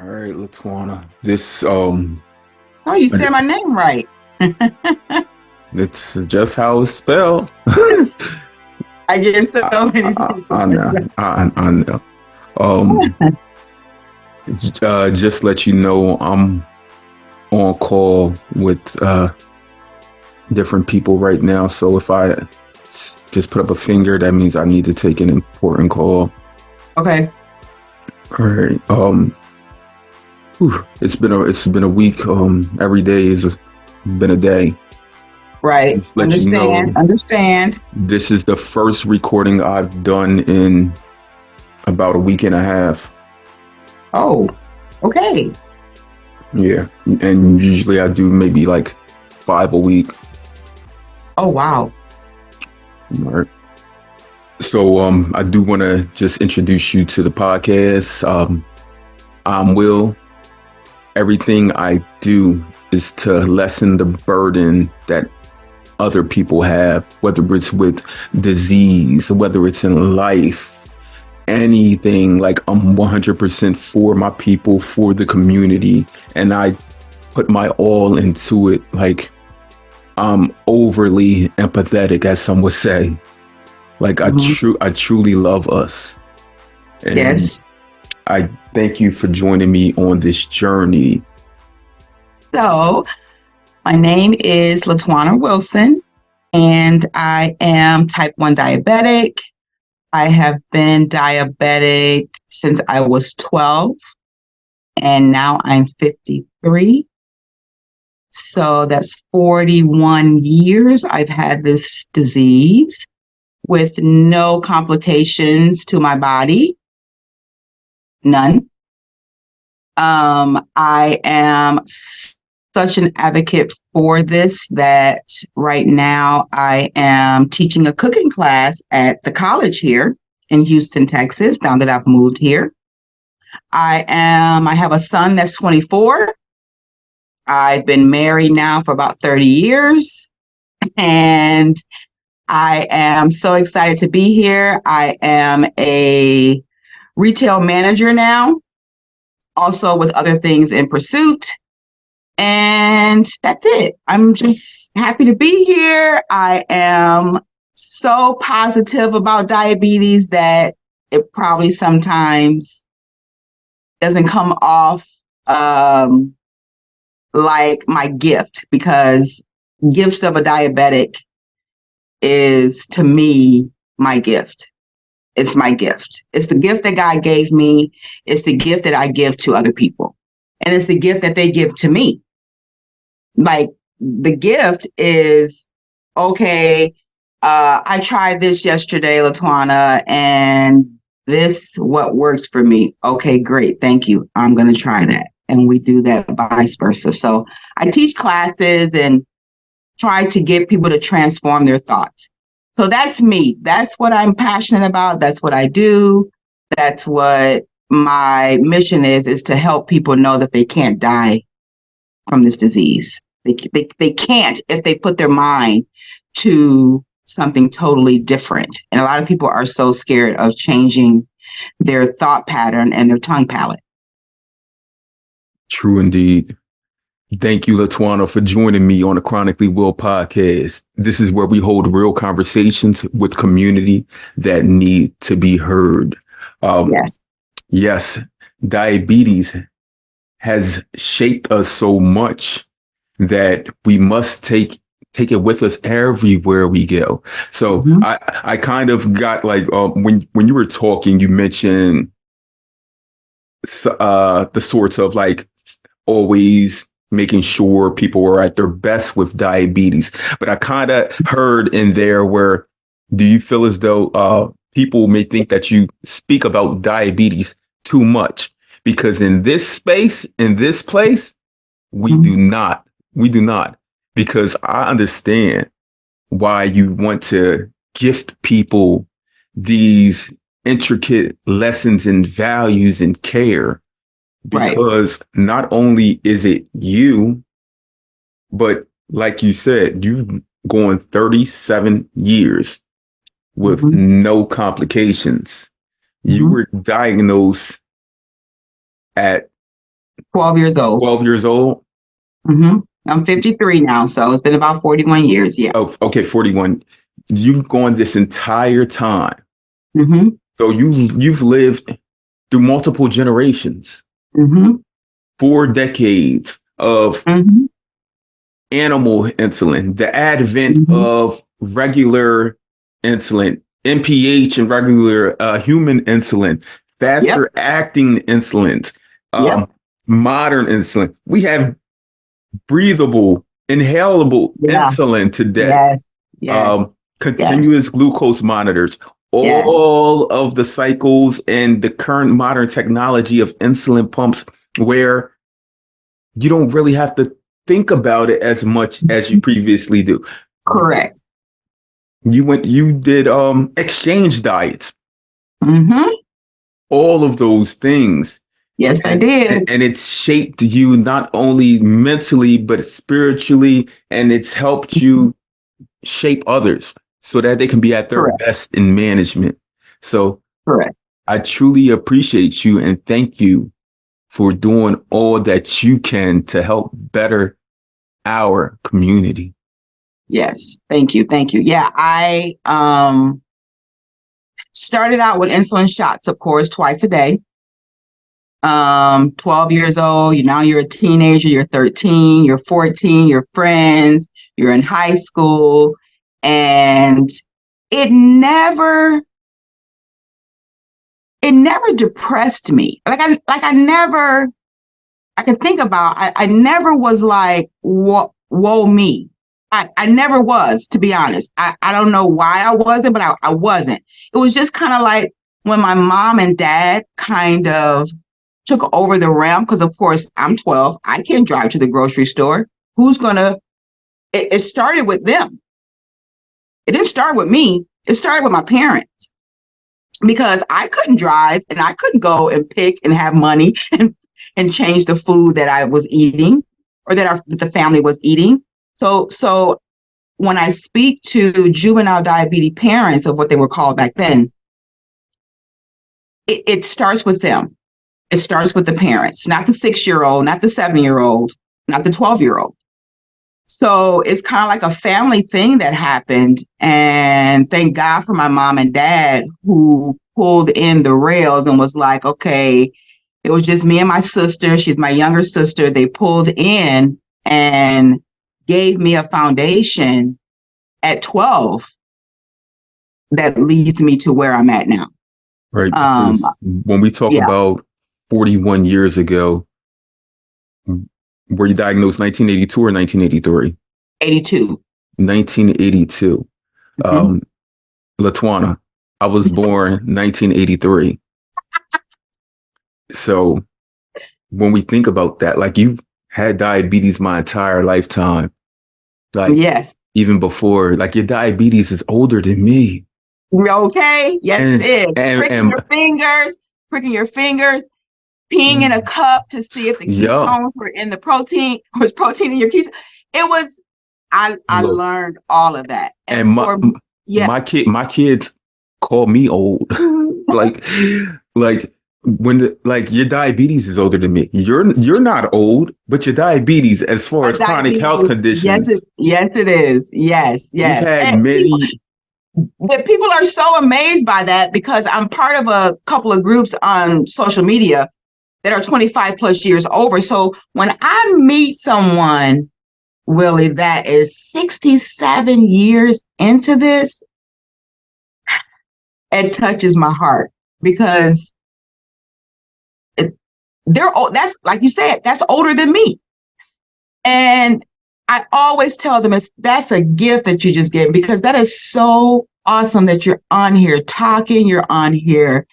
All right, Latwonna. This Oh, you said my name right. it's just how it's spelled. I get I, so many I people. know. I know. Um, just let you know, I'm on call with different people right now. So if I just put up a finger, that means I need to take an important call. Okay, All right. It's been a week. Every day has been a day. right. Just let you Understand. know. Understand. This is the first recording I've done in about a week and a half. Oh, okay. Yeah. And usually I do maybe like five a week. Oh, wow. All right. So I do want to just introduce you to the podcast. I'm Will. Everything I do is to lessen the burden that other people have, whether it's with disease, whether it's in life, anything. Like, I'm 100% for my people, for the community, and I put my all into it. Like, I'm overly empathetic, as some would say. Like, Hmm. I truly love us, and Yes. I thank you for joining me on this journey. So, my name is Latwonna Wilson, and I am type 1 diabetic. I have been diabetic since I was 12, and now I'm 53. So, that's 41 years I've had this disease, with no complications to my body, none. I am such an advocate for this that right now I am teaching a cooking class at the college here in Houston, Texas, now that I've moved here. I have a son that's 24. I've been married now for about 30 years, and I am so excited to be here. I am a retail manager now, also with other things in pursuit. And that's it. I'm just happy to be here. I am so positive about diabetes that it probably sometimes doesn't come off um, like my gift, because gifts of a diabetic is, to me, my gift. It's my gift. It's the gift that God gave me. It's the gift that I give to other people. And it's the gift that they give to me. Like, the gift is, okay, I tried this yesterday, Latwonna, and this what works for me. Okay, great. Thank you. I'm going to try that. And we do that vice versa. So I teach classes and try to get people to transform their thoughts. So that's me. That's what I'm passionate about. That's what I do. That's what my mission is to help people know that they can't die from this disease. They can't if they put their mind to something totally different. And a lot of people are so scared of changing their thought pattern and their tongue palate. True indeed. Thank you, Latwonna, for joining me on the Chronically Will podcast. This is where we hold real conversations with community that need to be heard. Um, Yes. yes, diabetes has shaped us so much that we must take it with us everywhere we go. So Mm-hmm. I kind of got like, when you were talking, you mentioned the sorts of like always making sure people are at their best with diabetes. But I kind of heard in there where, do you feel as though people may think that you speak about diabetes too much? Because in this space, in this place, we Mm-hmm. do not. We do not. Because I understand why you want to gift people these intricate lessons and values and care, Right. because not only is it you, but like you said, you've gone 37 years with Mm-hmm. no complications. You Mm-hmm. were diagnosed at 12 years old. 12 years old. I'm 53 now, so it's been about 41 years. Yeah. Oh, okay, 41. You've gone this entire time. Mm-hmm. So you've lived through multiple generations, Mm-hmm. 4 decades of Mm-hmm. animal insulin, the advent Mm-hmm. of regular insulin, NPH and regular human insulin, Yep. faster acting insulins, Yep. modern insulin. We have breathable, inhalable Yeah. insulin today, Yes. Yes. Yes. continuous glucose monitors, Yes. all of the cycles and the current modern technology of insulin pumps where you don't really have to think about it as much as you previously do. Correct. You did exchange diets, Mm-hmm. all of those things. Yes, I did. And it's shaped you not only mentally but spiritually, and it's helped you shape others so that they can be at their Correct. best in management. So Correct. I truly appreciate you and thank you for doing all that you can to help better our community. Yes. Thank you. Thank you. Yeah, I started out with insulin shots, of course, twice a day. 12 years old, you're a teenager, you're 13, you're 14, you're friends, you're in high school, and it never depressed me. I never, I can think about, I never was like, woe me. I never was, to be honest. I don't know why I wasn't, but I wasn't. It was just kind of like when my mom and dad kind of took over the realm, because of course I'm 12. I can't drive to the grocery store. It started with them. It didn't start with me. It started with my parents, because I couldn't drive and I couldn't go and pick and have money and change the food that I was eating or that the family was eating. So when I speak to juvenile diabetes parents, of what they were called back then, it starts with them. It starts with the parents, not the 6-year-old, not the 7-year-old, not the 12-year-old. So it's kind of like a family thing that happened. And thank God for my mom and dad, who pulled in the rails and was like, okay, it was just me and my sister. She's my younger sister. They pulled in and gave me a foundation at 12 that leads me to where I'm at now. Right. Because when we talk about 41 years ago, were you diagnosed 1982 or 1983? 82. 1982. Latwonna, I was born 1983. So when we think about that, like, you've had diabetes my entire lifetime. Like, yes. Even before, like, your diabetes is older than me. Okay. Yes, it is. Pricking your fingers, peeing in a cup to see if the ketones were in the protein, was protein in your ketones. It was, I learned all of that. And my kids call me old. like when your diabetes is older than me. You're not old, but your diabetes, as far as chronic health conditions. Yes, it is. Yes. You've had many. But people are so amazed by that, because I'm part of a couple of groups on social media that are 25 plus years over. So when I meet someone, Willie, that is 67 years into this, it touches my heart, because that's, like you said, that's older than me. And I always tell them that's a gift that you just gave, because that is so awesome that you're on here talking, you're on here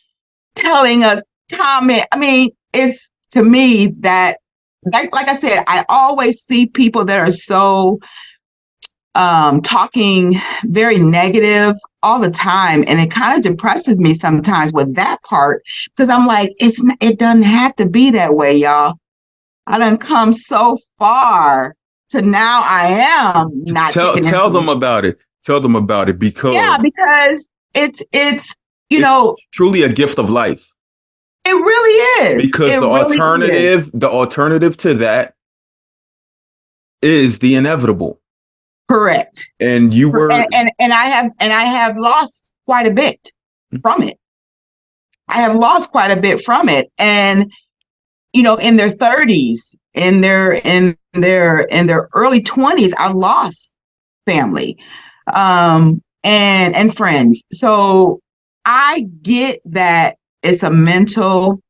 telling us, comment. I mean, it's, to me, that, like I said, I always see people that are so talking very negative all the time, and it kind of depresses me sometimes with that part, because I'm like, it doesn't have to be that way, y'all. I done come so far to now I am not tell them about it. Tell them about it, because because it's truly a gift of life. It really is. because It really is. the alternative to that is the inevitable. Correct. And you were, And I have lost quite a bit from it. I have lost quite a bit from it. And in their 30s, in their early 20s, I lost family, and friends. So I get that it's a mental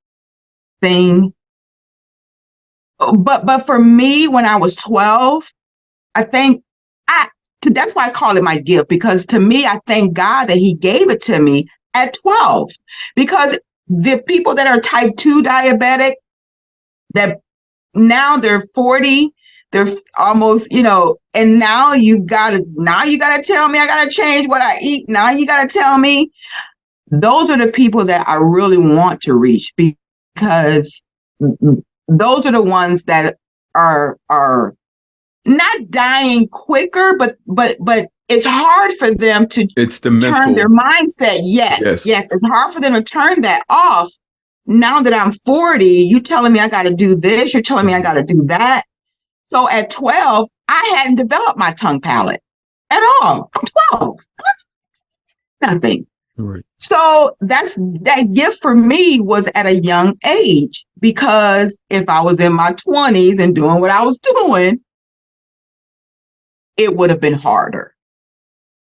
thing. But for me, when I was 12, I think that's why I call it my gift, because to me, I thank God that He gave it to me at 12. Because the people that are type 2 diabetic, that now they're 40, they're almost, and now you gotta tell me I gotta change what I eat. Now you gotta tell me. Those are the people that I really want to reach, because those are the ones that are not dying quicker, but it's hard for them to it's the turn their mental. mindset. Yes, Yes. yes, it's hard for them to turn that off. Now that I'm 40, you telling me I got to do this, you're telling me I got to do that. So at 12, I hadn't developed my tongue palate at all. I'm 12. Nothing. Right. So that gift for me was at a young age, because if I was in my 20s and doing what I was doing, it would have been harder.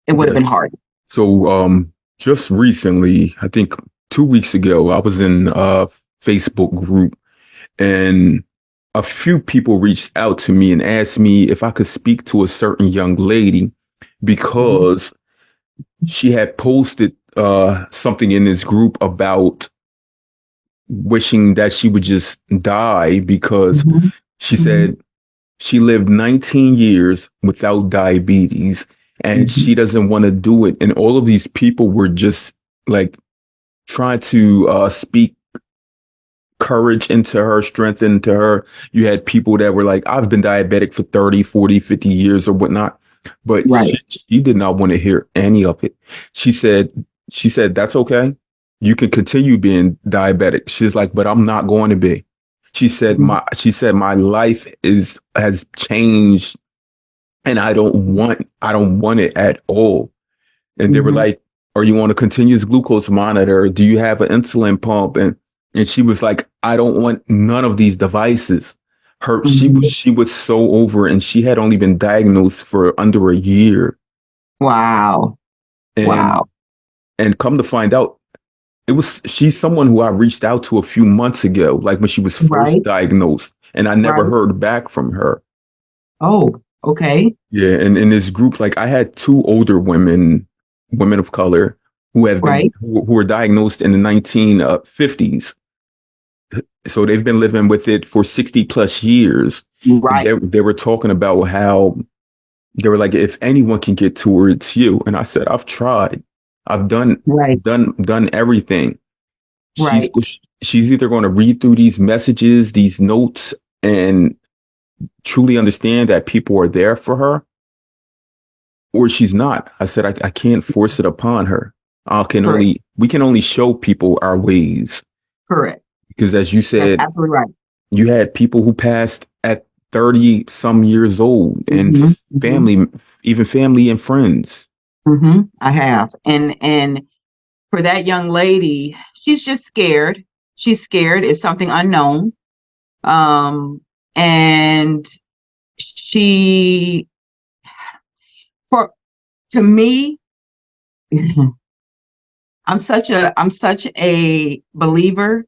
It would have been Yes. harder. So just recently, I think 2 weeks ago, I was in a Facebook group, and a few people reached out to me and asked me if I could speak to a certain young lady, because she had posted something in this group about wishing that she would just die, because she said she lived 19 years without diabetes and she doesn't want to do it. And all of these people were just like trying to speak courage into her, strength into her. You had people that were like, I've been diabetic for 30, 40, 50 years or whatnot. But Right. she did not want to hear any of it. She said, that's okay. You can continue being diabetic. She's like, but I'm not going to be. She said, my life has changed and I don't want it at all. And they were like, are you on a continuous glucose monitor? Do you have an insulin pump? And she was like, I don't want none of these devices. She was so over it, and she had only been diagnosed for under a year. Wow. And Wow. and come to find out, she's someone who I reached out to a few months ago, like when she was first Right. diagnosed, and I never Right. heard back from her. Oh, okay. Yeah, and in this group, like I had two older women of color who have been Right. who were diagnosed in the 1950s. So they've been living with it for 60 plus years. And Right. they were talking about how they were like, if anyone can get to her, it's you. And I said, I've tried. I've done Right. done everything. Right. She's either going to read through these messages, these notes, and truly understand that people are there for her, or she's not. I said, I can't force it upon her. Correct. We can only show people our ways. Correct. Because as you That's said, absolutely right. you had people who passed at 30 some years old, and family, even family and friends. I have. And for that young lady, she's just scared. She's scared. It's something unknown. And she, to me, I'm such a believer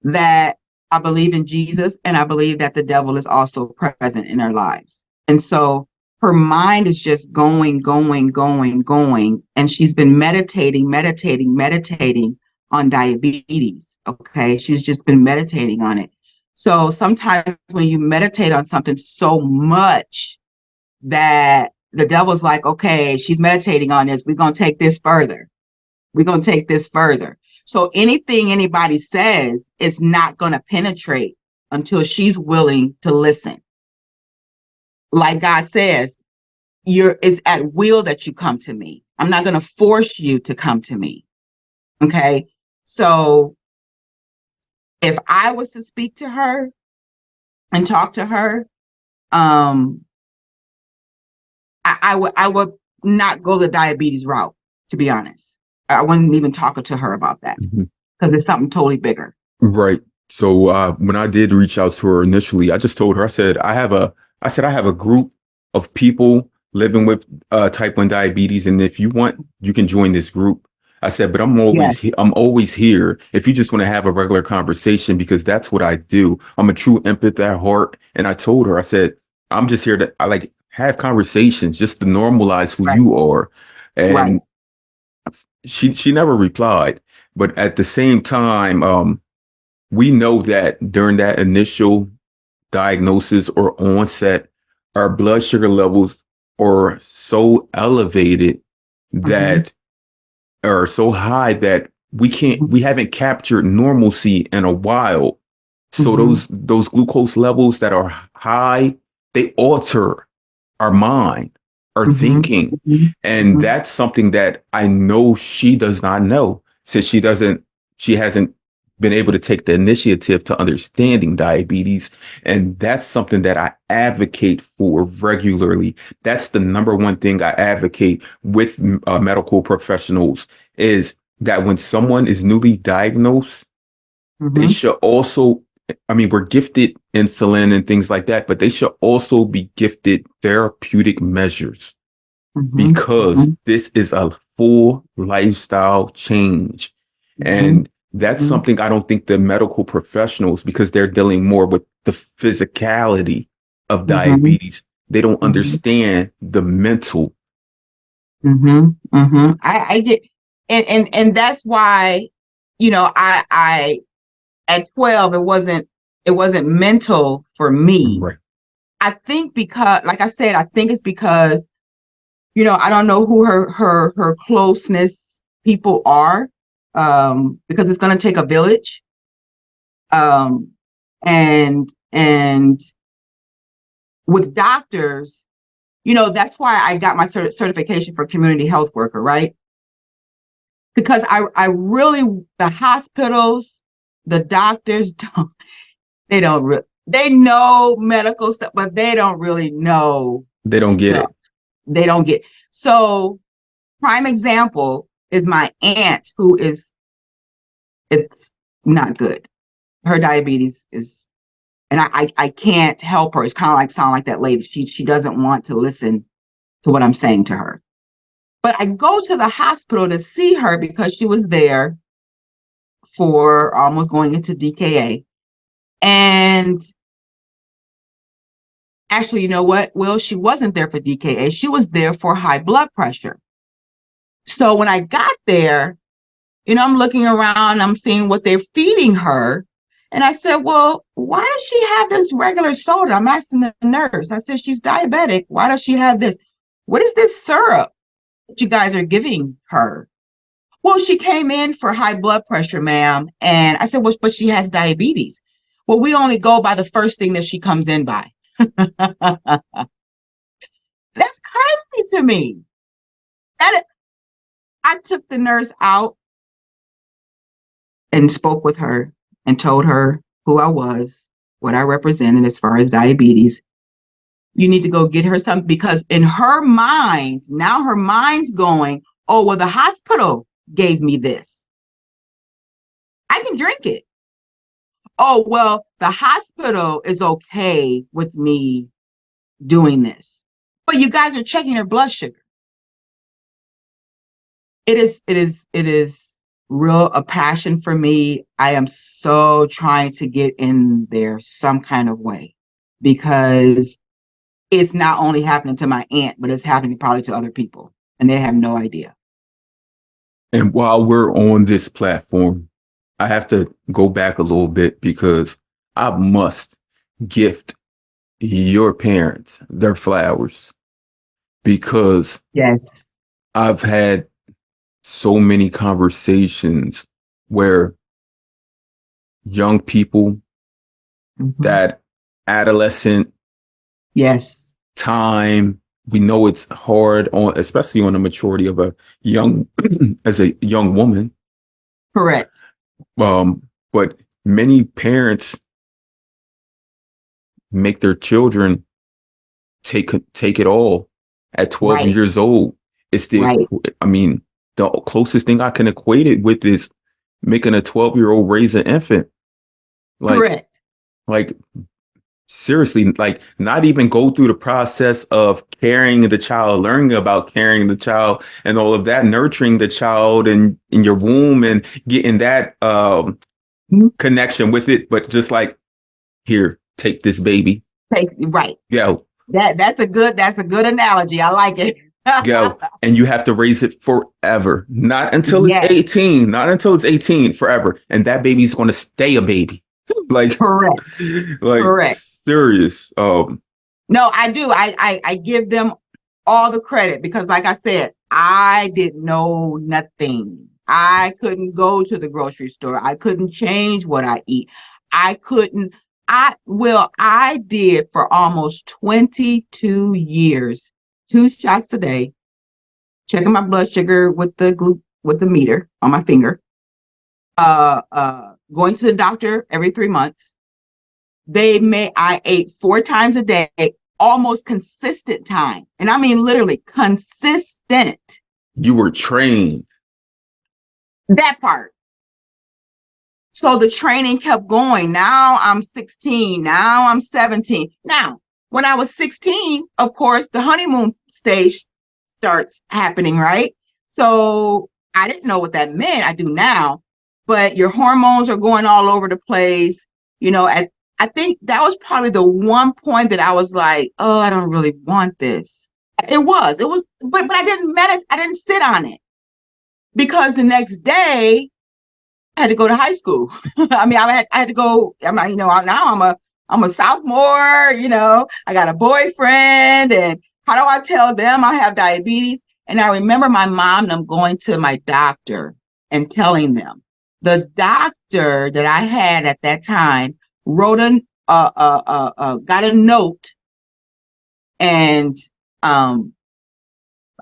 that I believe in Jesus, and I believe that the devil is also present in our lives. And so her mind is just going, and she's been meditating on diabetes. Okay. She's just been meditating on it. So sometimes when you meditate on something so much that the devil's like, okay, she's meditating on this, we're going to take this further. So anything anybody says is not going to penetrate until she's willing to listen. Like God says, it's at will that you come to me. I'm not going to force you to come to me. Okay. So if I was to speak to her and talk to her, um, I would not go the diabetes route, to be honest. I wouldn't even talk to her about that Mhm. because it's something totally bigger. Right. So when I did reach out to her initially, I just told her, I said I have a group of people living with type 1 diabetes, and if you want, you can join this group. I said, but Yes. I'm always here if you just want to have a regular conversation because that's what I do. I'm a true empath at heart, and I told her, I said, I'm just here to I like have conversations just to normalize who Right. you are, Right. and she never replied, but at the same time, we know that during that initial diagnosis or onset, our blood sugar levels are so elevated Mm-hmm. that are so high that we haven't captured normalcy in a while. So Mm-hmm. those glucose levels that are high, they alter our mind, our Mm-hmm. thinking. Mm-hmm. And Mm-hmm. that's something that I know she does not know since she hasn't been able to take the initiative to understanding diabetes. And that's something that I advocate for regularly. That's the number one thing I advocate with medical professionals is that when someone is newly diagnosed, they Mm-hmm. should also, I mean, we're gifted insulin and things like that, but they should also be gifted therapeutic measures Mm-hmm. because Mm-hmm. this is a full lifestyle change. Mm-hmm. And that's something I don't think the medical professionals, because they're dealing more with the physicality of Mm-hmm. diabetes, they don't Mm-hmm. understand the mental. Mm-hmm. Mm-hmm. I get, and that's why, I at 12, it wasn't mental for me. Right. I think because, like I said, I think it's because, I don't know who her closeness people are, because it's going to take a village, um, and with doctors, that's why I got my certification for community health worker, right? Because I really, the hospitals, the doctors don't, they know medical stuff, but they don't really know They don't get stuff. it. They don't get. So prime example is my aunt, who is, it's not good. Her diabetes is, and I can't help her. It's kind of like sound like that lady. She doesn't want to listen to what I'm saying to her. But I go to the hospital to see her because she was there for almost going into DKA. And actually, you know what? Will, she wasn't there for DKA. She was there for high blood pressure. So when I got there, I'm looking around, I'm seeing what they're feeding her. And I said, well, why does she have this regular soda? I'm asking the nurse. I said, she's diabetic. Why does she have this? What is this syrup that you guys are giving her? Well, she came in for high blood pressure, ma'am. And I said, well, but she has diabetes. Well, we only go by the first thing that she comes in by. That's crazy to me. That I took the nurse out and spoke with her and told her who I was, what I represented as far as diabetes. You need to go get her something because in her mind, now her mind's going, oh, well, the hospital gave me this. I can drink it. Oh, well, the hospital is okay with me doing this. But you guys are checking her blood sugar. It is real a passion for me. I am so trying to get in there some kind of way because it's not only happening to my aunt, but it's happening probably to other people and they have no idea. And while we're on this platform, I have to go back a little bit because I must gift your parents their flowers because Yes. I've had so many conversations where young people, Mm-hmm. that adolescent Yes. time, we know it's hard on, especially on the maturity of a young, as a young woman. Correct. But many parents make their children take it all at 12 Right. years old. It's Right. I mean, the closest thing I can equate it with is making a 12-year-old raise an infant. Like, Correct. like seriously, like not even go through the process of carrying the child, learning about carrying the child and all of that, nurturing the child in your womb and getting that Mhm. connection with it, but just like, here, take this baby. Right. Go. That's a good analogy. I like it. Go. And you have to raise it forever. Not until it's Yes. 18. Not until it's 18, forever. And that baby's gonna stay a baby. like Correct. like Correct. serious. No, I do. I give them all the credit because, like I said, I didn't know nothing. I couldn't go to the grocery store. I couldn't change what I eat. I couldn't. I did for almost 22 years, 2 shots a day, checking my blood sugar with the meter on my finger, going to the doctor every 3 months. I ate 4 times a day, almost consistent time. And I mean, literally consistent. You were trained. That part. So the training kept going. Now I'm 16. Now I'm 17. Now, when I was 16, of course, the honeymoon stage starts happening, right? So I didn't know what that meant. I do now, but your hormones are going all over the place. I think that was probably the one point that I was like, oh, I don't really want this. It was, but I didn't meditate. I didn't sit on it because the next day I had to go to high school. I mean, I had to go. Now I'm a sophomore. I got a boyfriend, and how do I tell them I have diabetes? And I remember my mom and I'm going to my doctor and telling them. The doctor that I had at that time wrote got a note, and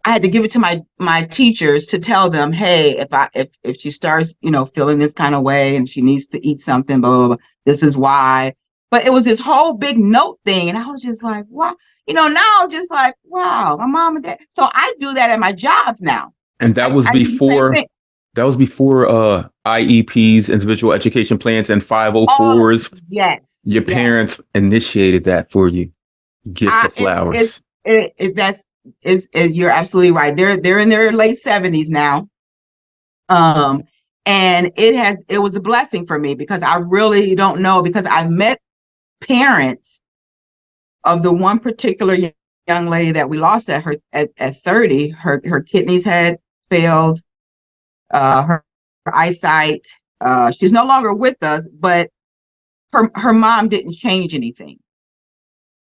I had to give it to my teachers to tell them, hey, if she starts, feeling this kind of way and she needs to eat something, blah, blah, blah, this is why. But it was this whole big note thing, and I was just like, wow, now I'm just like, wow, my mom and dad. So I do that at my jobs now. And I do the same thing. that was before IEPs, individual education plans, and Oh, 504s. yes, Your yes. parents initiated that for you. Gift of flowers. You're absolutely right. They're in their late 70s now. And it was a blessing for me because I really don't know, because I met parents of the one particular young lady that we lost at 30. Her kidneys had failed, her eyesight. She's no longer with us, but her mom didn't change anything.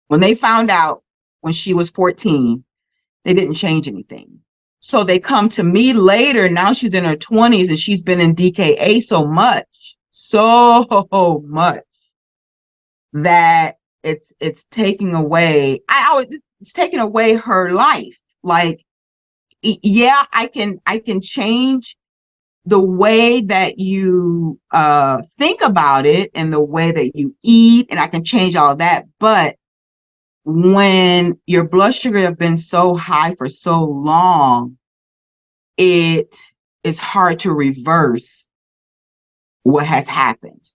When they found out when she was 14, they didn't change anything. So they come to me later. Now she's in her 20s and she's been in DKA so much that it's taking away. It's taking away her life. Like, yeah, I can change the way that you think about it and the way that you eat, and I can change all of that. But when your blood sugar have been so high for so long, it is hard to reverse what has happened.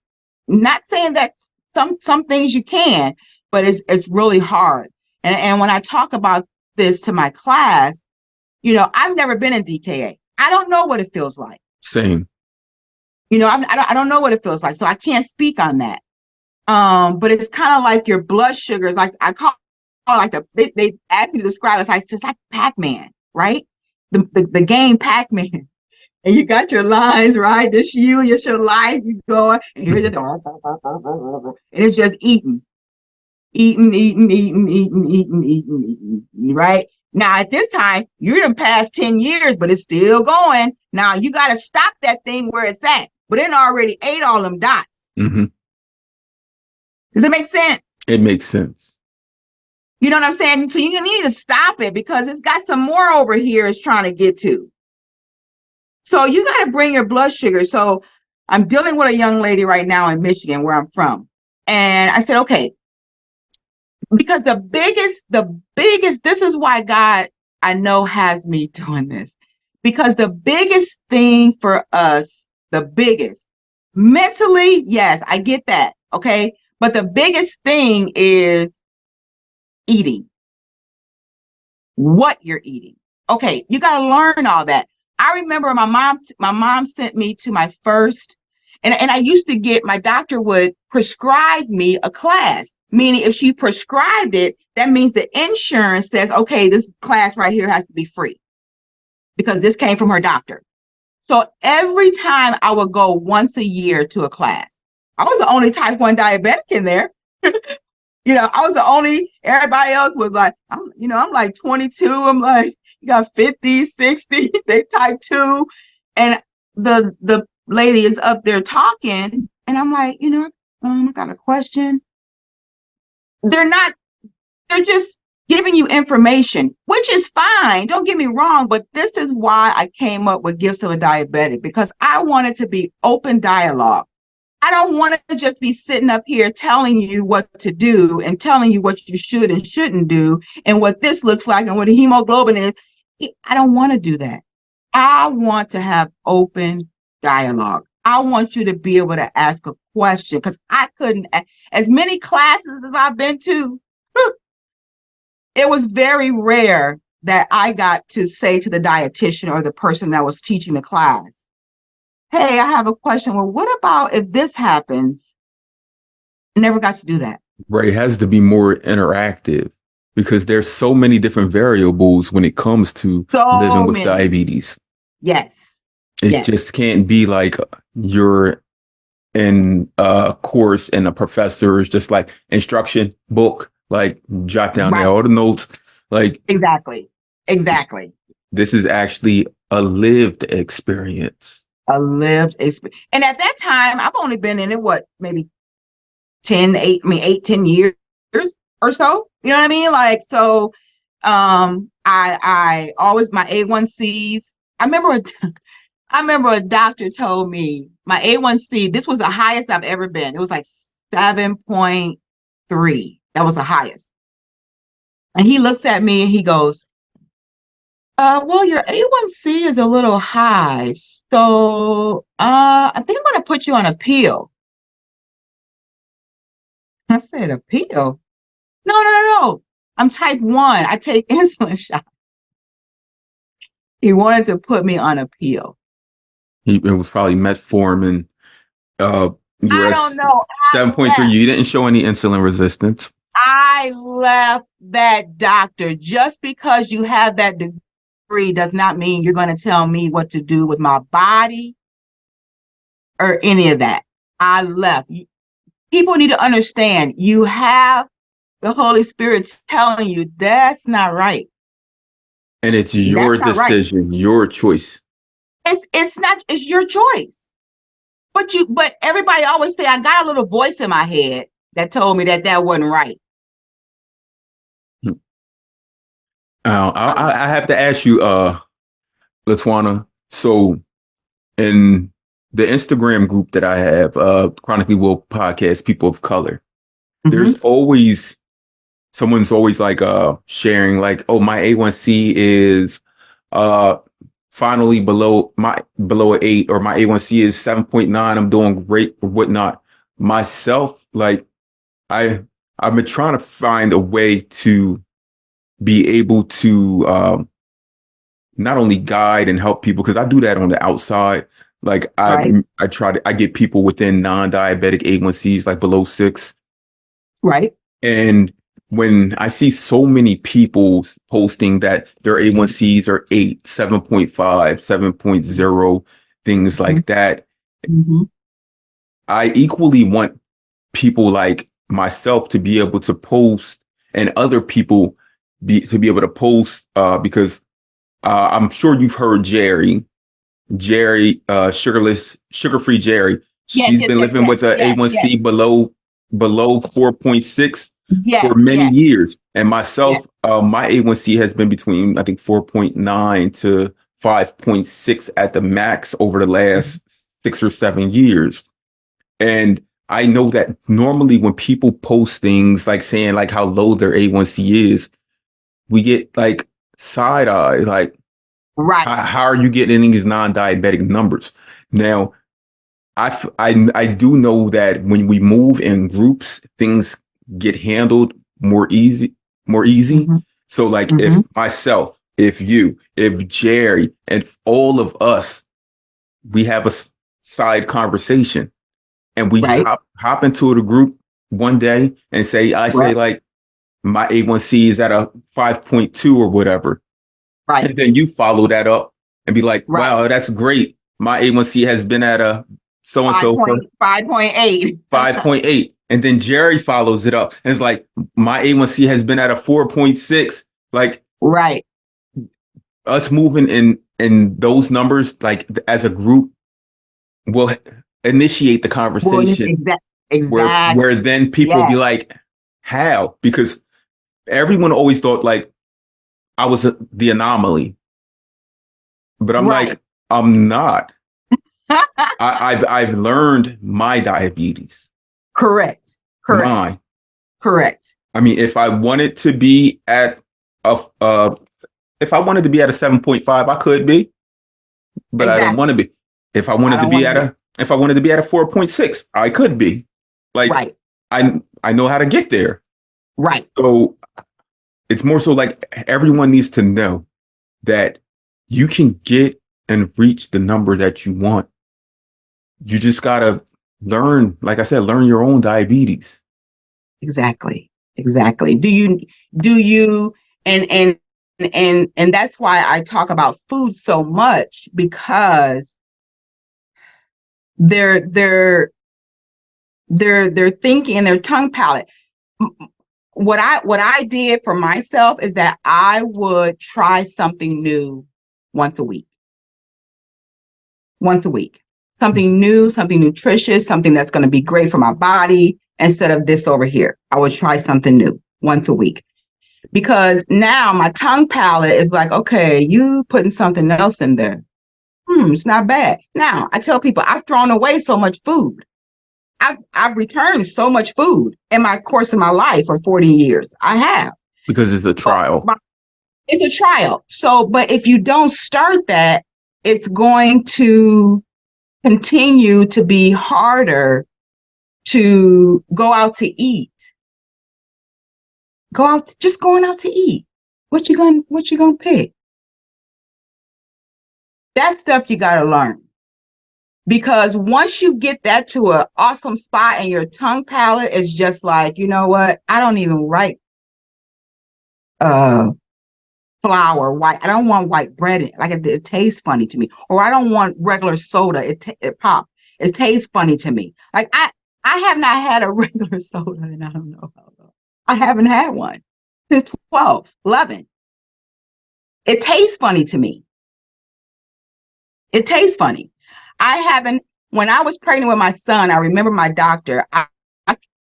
Not saying that some things you can, but it's really hard. And when I talk about this to my class, I've never been in DKA. I don't know what it feels like. Same. I don't know what it feels like, so I can't speak on that. But it's kind of like your blood sugars, like I call like they asked me to describe it. It's like Pac-Man, right? The game Pac-Man. And you got your lines, right? This your life, you going, and here's it, and it's just eating, right? Now at this time, you're done past 10 years, but it's still going. Now you got to stop that thing where it's at, but it already ate all them dots. Mm-hmm. Does it make sense? It makes sense. You know what I'm saying? So you need to stop it because it's got some more over here it's trying to get to. So you got to bring your blood sugar. So I'm dealing with a young lady right now in Michigan, where I'm from. And I said, okay, because this is why God, I know, has me doing this. Because the biggest thing for us, the biggest, mentally, yes, I get that. Okay. But the biggest thing is eating, what you're eating. Okay. You got to learn all that. I remember my mom sent me to my first, and I used to get, my doctor would prescribe me a class, meaning if she prescribed it, that means the insurance says, okay, this class right here has to be free because this came from her doctor. So every time I would go once a year to a class, I was the only type 1 diabetic in there. I was the only, everybody else was like, I'm like 22. I'm like, you got 50, 60, they type 2. And the lady is up there talking, and I'm like, I got a question. They're just giving you information, which is fine. Don't get me wrong, but this is why I came up with Gifts of a Diabetic, because I wanted to be open dialogue. I don't want to just be sitting up here telling you what to do and telling you what you should and shouldn't do and what this looks like and what a hemoglobin is. I don't want to do that. I want to have open dialogue. I want you to be able to ask a question, because I couldn't, as many classes as I've been to, it was very rare that I got to say to the dietitian or the person that was teaching the class, hey, I have a question. Well, what about if this happens? Never got to do that. Right. It has to be more interactive because there's so many different variables when it comes to living with diabetes. Yes. It just can't be like you're in a course and a professor is just like instruction book, like jot down there all the notes. Like exactly. This is actually a lived experience. And at that time, I've only been in it, maybe 10 years or so. You know what I mean? Like, so I always, my A1Cs, I remember a doctor told me my A1C, this was the highest I've ever been. It was like 7.3. That was the highest. And he looks at me and he goes, well, your A1C is a little high. So I think I'm going to put you on a pill. I said, a pill? No. I'm type 1. I take insulin shots. He wanted to put me on a pill. It was probably metformin. I don't know. 7.3. You didn't show any insulin resistance. I left that doctor. Just because you have that degree does not mean you're going to tell me what to do with my body or any of that. I left. People need to understand, you have the Holy Spirit telling you that's not right. And it's your decision, right. Your choice. It's your choice. But everybody always say, I got a little voice in my head that told me that wasn't right. I have to ask you, Latwonna. So in the Instagram group that I have, Chronically Will Podcast, People of Color, there's always, someone's always like sharing like, oh, my A1C is finally below an 8, or my A1C is 7.9. I'm doing great or whatnot. Myself, like I've been trying to find a way to be able to not only guide and help people, because I do that on the outside. Like I get people within non-diabetic A1Cs, like below 6. Right. And when I see so many people posting that their A1Cs are 8, 7.5, 7.0, things like that, I equally want people like myself to be able to post, and other people to be able to post, because I'm sure you've heard Jerry, sugar-free Jerry. She's been living with an A1C below 4.6 for many years. And myself, my A1C has been between, I think, 4.9 to 5.6 at the max over the last 6 or 7 years. And I know that normally when people post things like saying like how low their A1C is, we get like side eye, like, Right. how are you getting these non-diabetic numbers? Now, I do know that when we move in groups, things get handled more easy. Mm-hmm. So like if Mm-hmm. myself, if you, if Jerry, and all of us, we have a side conversation and we Right. hop into the group one day and I say Right. like my A1C is at a 5.2 or whatever. Right. And then you follow that up and be like, Right. wow, that's great. My A1C has been at a so and so for 5.8. 5.8. And then Jerry follows it up and it's like, my A1C has been at a 4.6. Like Right. us moving in those numbers, like as a group, will initiate the Well, conversation where exactly. then people will Yes. be like, how? Because everyone always thought like I was the anomaly, but I'm Right. like, I'm not. I've learned my diabetes, Correct. mine. Correct. Correct. I mean, if I wanted to be at a if I wanted to be at a 7.5, I could be, but I don't want to Exactly. be. If I I wanted to don't be want to at be. a if I wanted to be at a 4.6, I could be. Like Right. I know how to get there. Right. So it's more so like everyone needs to know that you can get and reach the number that you want. You just gotta learn, like I said, learn your own diabetes. Exactly. Exactly. Do you and and that's why I talk about food so much, because they're they're thinking and their tongue palate. What I did for myself is that I would try something new once a week. Once a week. Something new, something nutritious, something that's going to be great for my body instead of this over here. I would try something new once a week. Because now my tongue palate is like, okay, you putting something else in there. It's not bad. Now I tell people I've thrown away so much food. I've returned so much food in my course of my life for 40 years. I have. Because it's a trial. But it's a trial. So, but if you don't start that, it's going to continue to be harder to go out to eat. Just going out to eat. What you gonna pick? That stuff you gotta learn. Because once you get that to an awesome spot and your tongue palate is just like, you know what? I don't even like uh flour, white. I don't want white bread. Like it tastes funny to me. Or I don't want regular soda. It pop. It tastes funny to me. Like I have not had a regular soda and I don't know how long. I haven't had one since 12, 11. It tastes funny to me. It tastes funny. I haven't, when I was pregnant with my son, I remember my doctor,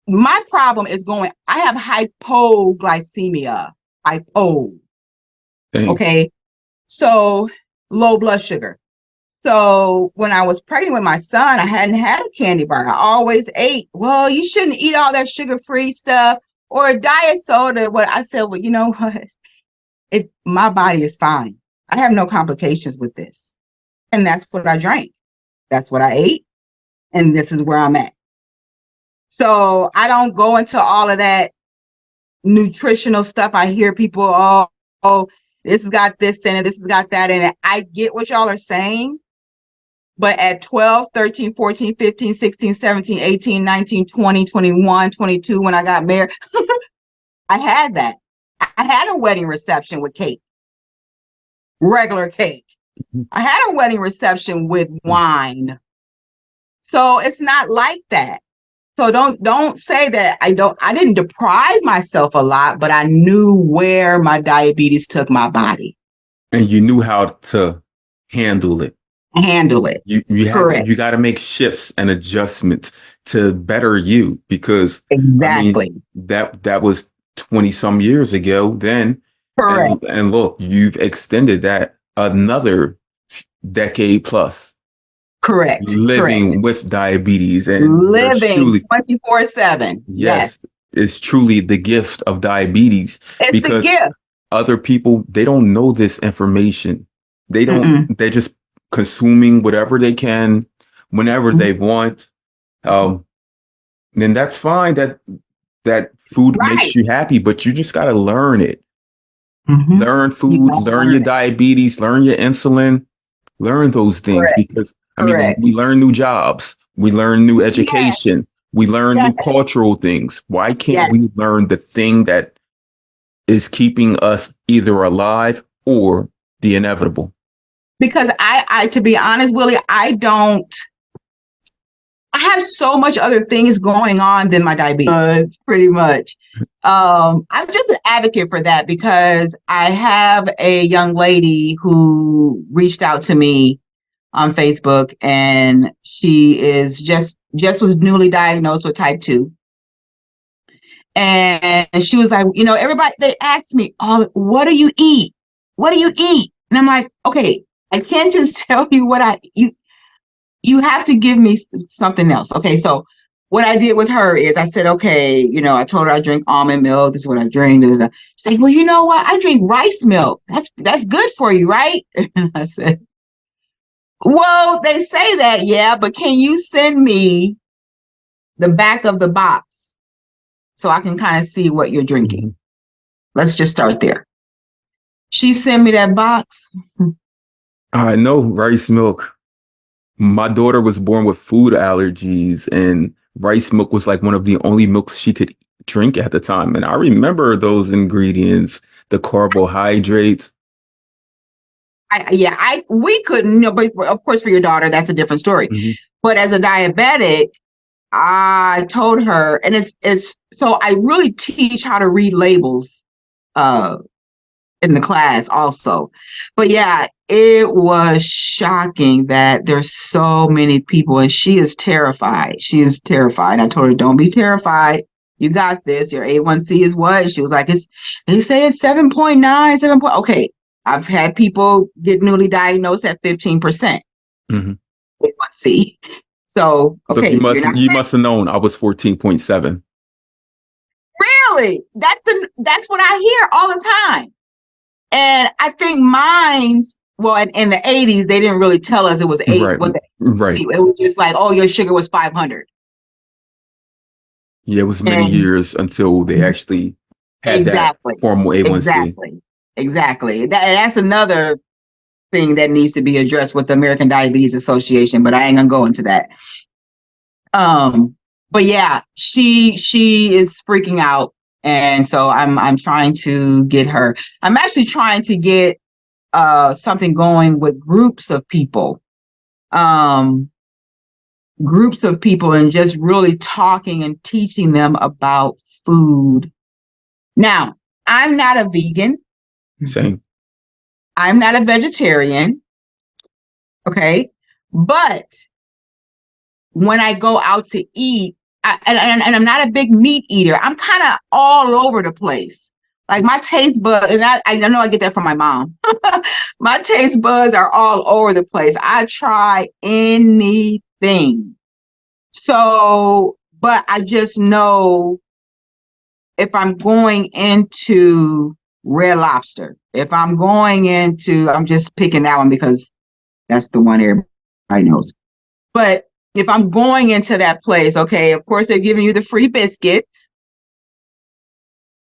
my problem is I have hypoglycemia. Hypo. Dang. Okay. So low blood sugar. So when I was pregnant with my son, I hadn't had a candy bar. I always ate, well, you shouldn't eat all that sugar-free stuff or a diet soda. What I said, well, you know what? My body is fine. I have no complications with this. And that's what I drank. That's what I ate. And this is where I'm at. So I don't go into all of that nutritional stuff. I hear people, oh, this has got this in it, this has got that in it. I get what y'all are saying. But at 12, 13, 14, 15, 16, 17, 18, 19, 20, 21, 22, when I got married, I had that. I had a wedding reception with cake, regular cake. I had a wedding reception with wine. So it's not like that. So don't say that I didn't deprive myself a lot, but I knew where my diabetes took my body. And you knew how to handle it. Handle it. Correct. You got to make shifts and adjustments to better you, because I mean Exactly. that was 20 some years ago then. Correct. And look, you've extended that another decade plus. Correct. Correct. living with diabetes. And there's Living truly, 24/7. yes, Yes. it's truly the gift of diabetes It's the because gift. other people, they don't know this information. Mm-mm. They're just consuming whatever they can whenever they want. Um, then that's fine. That food makes Right. you happy, but you just got to learn it. Mm-hmm. Learn You food, gotta learn your learn it. diabetes, learn your insulin, learn those things Correct. because I mean, we Correct. learn new jobs, we learn new Yes. education, we learn Yes. new cultural things. Why can't we Yes. learn the thing that is keeping us either alive or the inevitable? Because to be honest, Willie, I have so much other things going on than my diabetes, pretty much. I'm just an advocate for that because I have a young lady who reached out to me on Facebook, and she is just was newly diagnosed with type 2. And she was like, everybody, they asked me, "Oh, what do you eat? What do you eat?" And I'm like, "Okay, I can't just tell you what you have to give me something else." Okay, so what I did with her is I said, "Okay, I told her I drink almond milk. This is what I drink." Da, da, da. She's like, "Well, you know what? I drink rice milk. That's good for you, right?" And I said, "Well, they say that, yeah, but can you send me the back of the box so I can kind of see what you're drinking? Mhm. Let's just start there." She sent me that box. I know rice milk. My daughter was born with food allergies, and rice milk was like one of the only milks she could drink at the time. And I remember those ingredients, the carbohydrates. We couldn't, but of course, for your daughter, that's a different story. Mhm. But as a diabetic, I told her, and it's so I really teach how to read labels uh in the class also. But yeah, it was shocking that there's so many people, and she is terrified. She is terrified. I told her, "Don't be terrified. You got this. Your A1C is what?" She was like, they say it's 7.9, 7 point. Okay. I've had people get newly diagnosed at 15% Mhm. A1C. So, So okay, you're not you must have known I was 14.7. really. That's what I hear all the time. And I think mine's, well, in the 80s, they didn't really tell us it was eight. Right. What the Right. It was just like, "Oh, your sugar was 500." Yeah, it was many And years until they actually had that exactly, formal A1C. exactly, exactly. That's another thing that needs to be addressed with the American Diabetes Association, but I ain't gonna go into that. But yeah, she is freaking out, and so I'm trying to get her. I'm actually trying to get something going with um, groups of people, and just really talking and teaching them about food. Now, I'm not a vegan. Same. I'm not a vegetarian. Okay. But when I go out to eat, and I'm not a big meat eater, I'm kind of all over the place. Like my taste buds, and I know I get that from my mom. My taste buds are all over the place. I try anything. So, but I just know if I'm going into Red Lobster, if I'm going into, I'm just picking that one because that's the one everybody knows. But if I'm going into that place, okay, of course they're giving you the free biscuits.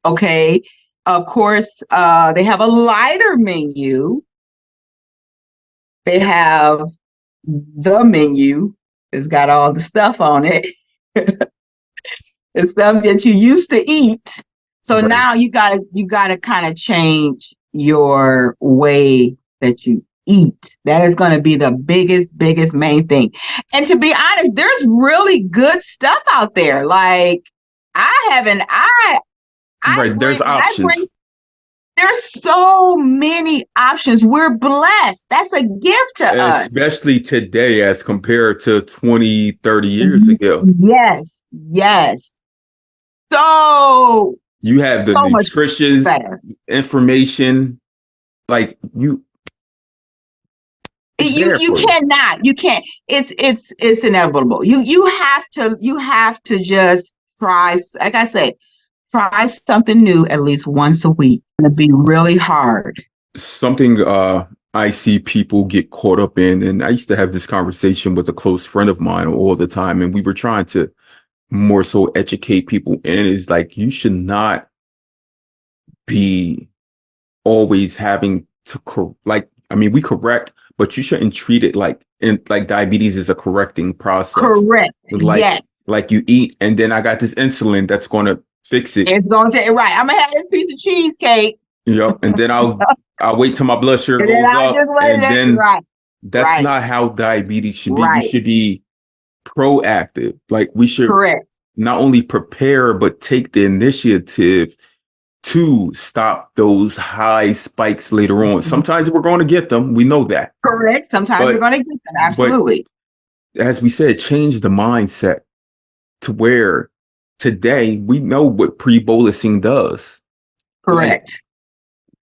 Okay. Of course, they have a lighter menu. They have the menu. It's got all the stuff on it. It's stuff that you used to eat. So Right. now you gotta kind of change your way that you eat. That is going to be the biggest main thing. And to be honest, there's really good stuff out there. Like I haven't Right. There's I bring options, there's so many options. We're blessed. That's a gift to us. especially today as compared to 20, 30 years ago. Yes, yes. So You have the so much nutritious better. information. Like you, It's You there you for you. cannot. You can't. It's inevitable. You have to just try. Like I say, try something new at least once a week. It's gonna be really hard. Something I see people get caught up in, and I used to have this conversation with a close friend of mine all the time, and we were trying to more so educate people in is like you should not be always having to like I mean we correct, but you shouldn't treat it like diabetes is a correcting process. Correct. Like Yes. like you eat and then I got this insulin that's gonna fix it. It's going to take right. I'm gonna have this piece of cheesecake, Yep. And then I'll wait till my blood sugar and then goes I just up. wait. And That's then right. that's Right. not how diabetes should be. You Right. should be proactive. Like we should Correct. not only prepare, but take the initiative to stop those high spikes later on. Sometimes we're going to get them. We know that. Correct. Sometimes we're But going to get them. but Absolutely. as we said, change the mindset to where today we know what pre-bolusing does. Like Correct.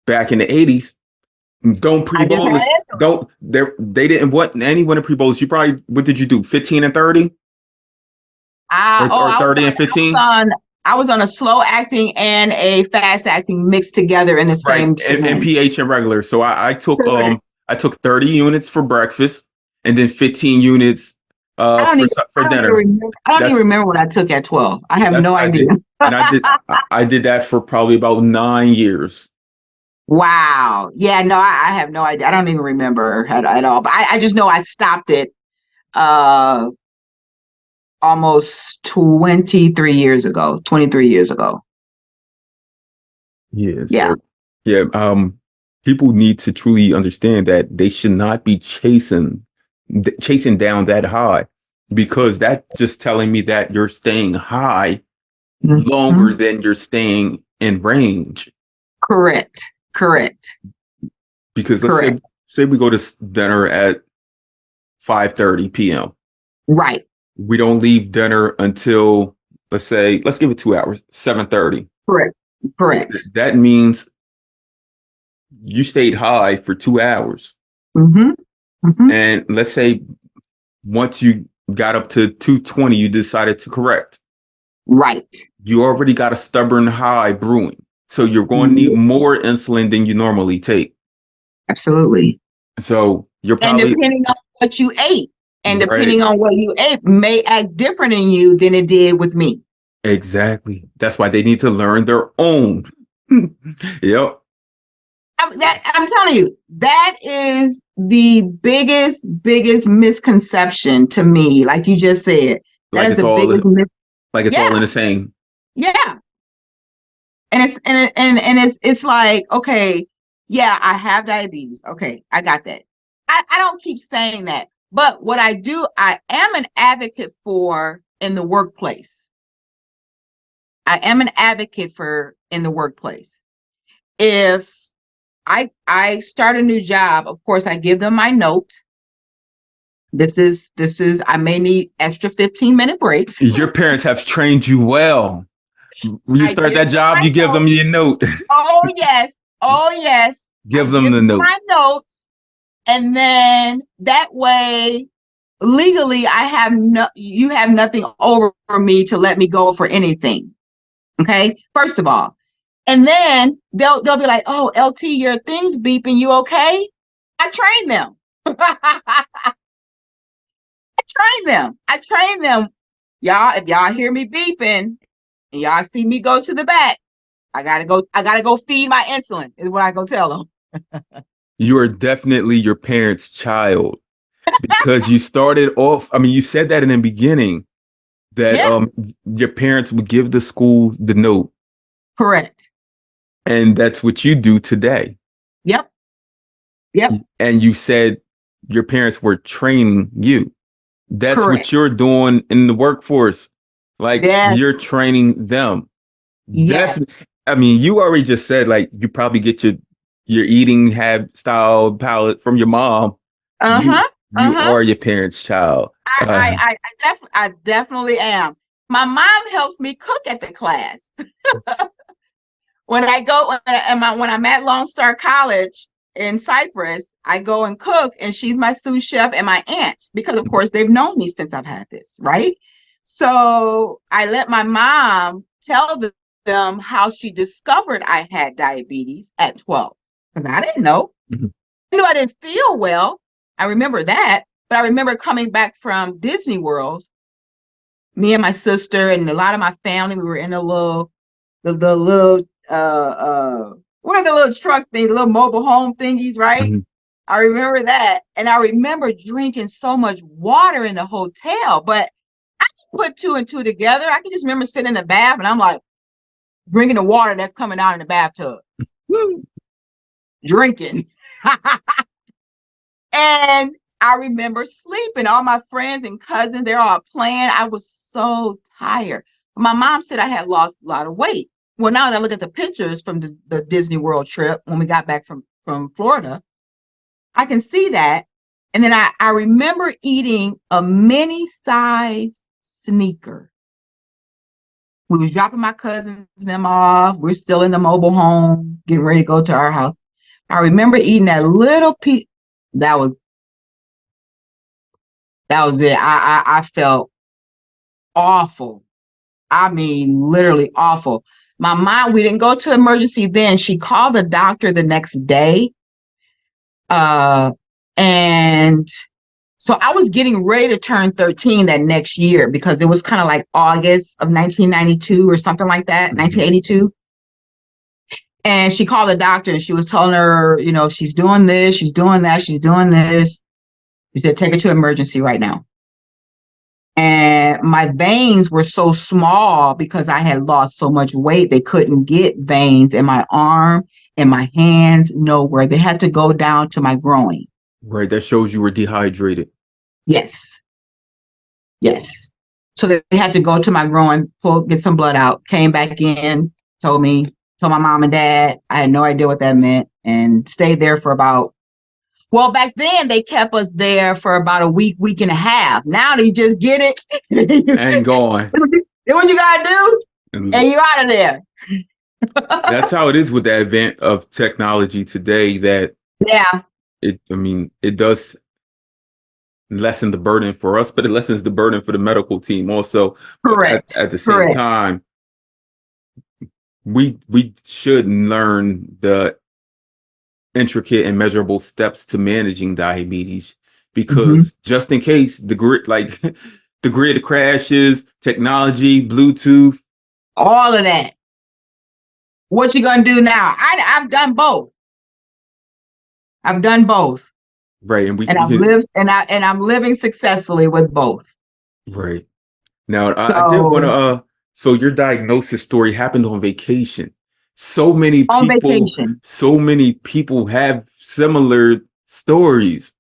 back in the 80s, don't I just had pre-bolus. it. Don't they didn't want anyone to pre-bolus. You probably what did you do? 15 and 30? Or 30 and 15? I was on a slow acting and a fast acting mixed together in the Right. same And syringe. pH and regular. So Correct. I took 30 units for breakfast and then 15 units for dinner. I don't That's even remember what I took at 12. I have that's no what I idea. did. And I did that for probably about 9 years. Wow. Yeah, no, I have no idea. I don't even remember at all. But I just know I stopped it almost 23 years ago. 23 years ago. Yeah. Yeah. So yeah, people need to truly understand that they should not be chasing down that high because that's just telling me that you're staying high longer Mhm. than you're staying in range. Correct. Correct. Because let's Correct. say we go to dinner at 5:30 p.m. Right. We don't leave dinner until let's give it 2 hours, 7:30. Correct. Correct. That means you stayed high for 2 hours. Mm-hmm. Mm-hmm. And let's say once you got up to 220, you decided to correct. Right. You already got a stubborn high brewing. So you're going to need more insulin than you normally take. Absolutely. So you're And probably depending on what you ate, and right. depending on what you ate, may act different in you than it did with me. Exactly. That's why they need to learn their own. Yep. I'm telling you, that is the biggest misconception to me. Like you just said, that Like is it's the all biggest like it's all in the same. Yeah. And it's like, okay, yeah, I have diabetes. Okay, I got that. I don't keep saying that. But what I do, I am an advocate for in the workplace. I am an advocate for in the workplace. If I start a new job, of course, I give them my note. This is I may need extra 15-minute breaks. Your parents have trained you well. When you start that job, you give them your note. Oh yes. Oh yes. Give them the note. My notes. And then that way, legally, you have nothing over me to let me go for anything. Okay. First of all. And then they'll be like, oh, LT, your thing's beeping. You okay? I train them. I train them. Y'all, if y'all hear me beeping and y'all see me go to the back, I gotta go feed my insulin, is what I go tell them. You are definitely your parents' child because you started off. I mean, you said that in the beginning that your parents would give the school the note. Correct. And that's what you do today. Yep. And you said your parents were training you. That's Correct. what you're doing in the workforce. Like you're training them. Yes. I mean, you already just said like you probably get your eating habit style palette from your mom. You are your parents' child. I definitely am. My mom helps me cook at the class. When I'm at Lone Star College, in Cyprus, I go and cook, and she's my sous chef and my aunts, because of course they've known me since I've had this, right? So I let my mom tell them how she discovered I had diabetes at 12. Because I didn't know. Mm-hmm. I knew I didn't feel well. I remember that. But I remember coming back from Disney World, me and my sister and a lot of my family, we were in a little, the little, one of the little truck things, the little mobile home thingies, right? Mm-hmm. I remember that. And I remember drinking so much water in the hotel, but I can put two and two together. I can just remember sitting in the bath and I'm like drinking the water that's coming out in the bathtub, drinking. And I remember sleeping. All my friends and cousins, they're all playing. I was so tired. My mom said I had lost a lot of weight. Well, now that I look at the pictures from the Disney World trip when we got back from Florida, I can see that. And then I remember eating a mini size sneaker. We was dropping my cousins and them off. We're still in the mobile home, getting ready to go to our house. I remember eating that little piece. That was it. I felt awful. I mean, literally awful. My mom, we didn't go to emergency then. She called the doctor the next day. And so I was getting ready to turn 13 that next year, because it was kind of like August of 1992 or something like that, 1982. And she called the doctor and she was telling her, she's doing this, she's doing that, she's doing this. She said, take her to emergency right now. And my veins were so small because I had lost so much weight. They couldn't get veins in my arm and my hands, nowhere. They had to go down to my groin. Right. That shows you were dehydrated. Yes. So they had to go to my groin, get some blood out, came back in, told my mom and dad. I had no idea what that meant, and stayed there for back then they kept us there for about a week and a half. Now they just get it and gone. Do what you gotta do, and you're out of there. That's how it is with the advent of technology today. That it does lessen the burden for us, but it lessens the burden for the medical team also. Correct. At the same time, we should learn the intricate and measurable steps to managing diabetes, because just in case the grid crashes, technology, Bluetooth, all of that. What you gonna do now? I've done both. Right, and I'm living successfully with both. Right. Now, I did want to. So your diagnosis story happened on vacation. So many people have similar stories.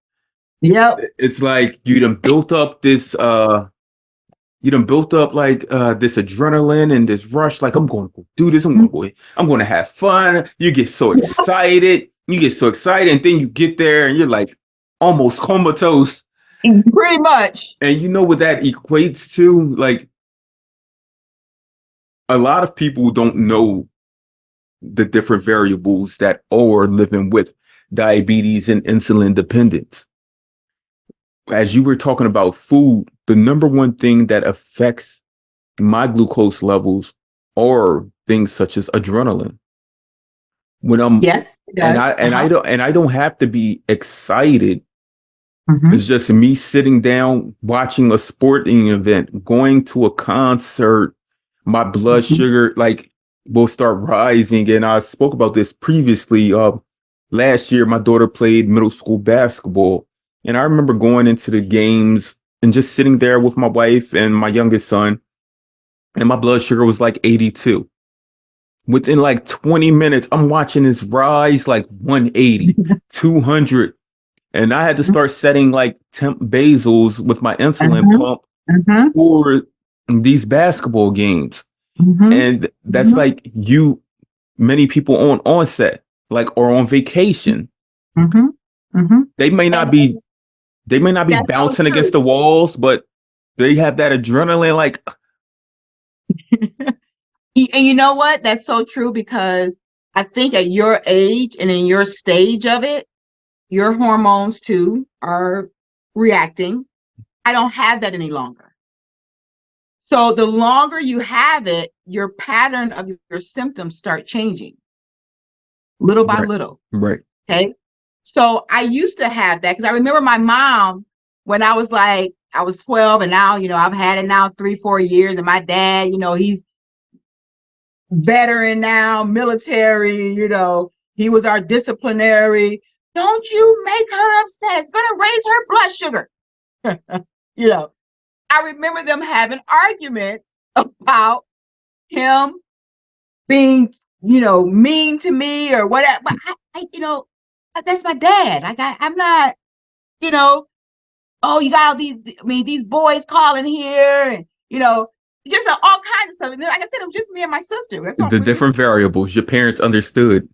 Yep. It's like you done built up this. You done built up this adrenaline and this rush. Like, I'm going to do this. I'm going to have fun. You get so excited. And then you get there and you're like almost comatose. Pretty much. And you know what that equates to? Like, a lot of people don't know the different variables that are living with diabetes and insulin dependence. As you were talking about food, the number one thing that affects my glucose levels are things such as adrenaline. When I'm it does. I don't have to be excited. It's just me sitting down, watching a sporting event, going to a concert. My blood sugar will start rising. And I spoke about this previously. Last year, my daughter played middle school basketball. And I remember going into the games and just sitting there with my wife and my youngest son. And my blood sugar was like 82. Within 20 minutes, I'm watching this rise 180, 200. And I had to start setting temp basals with my insulin pump for these basketball games. And that's many people on onset, or on vacation. They may not be bouncing against the walls, but they have that adrenaline. And you know what? That's so true, because I think at your age and in your stage of it, your hormones too are reacting. I don't have that any longer. So the longer you have it, your pattern of your symptoms start changing little by Right. little. Right. Okay. So I used to have that because I remember my mom when I was 12, and now, I've had it now 3-4 years, and my dad, he's veteran now, military, he was our disciplinary. Don't you make her upset. It's going to raise her blood sugar. you know, I remember them having arguments about him being, mean to me or whatever. But that's my dad. I'm not, you know, oh, you got all these boys calling here, and just all kinds of stuff. And like I said, it was just me and my sister. That's all The we different variables your parents understood.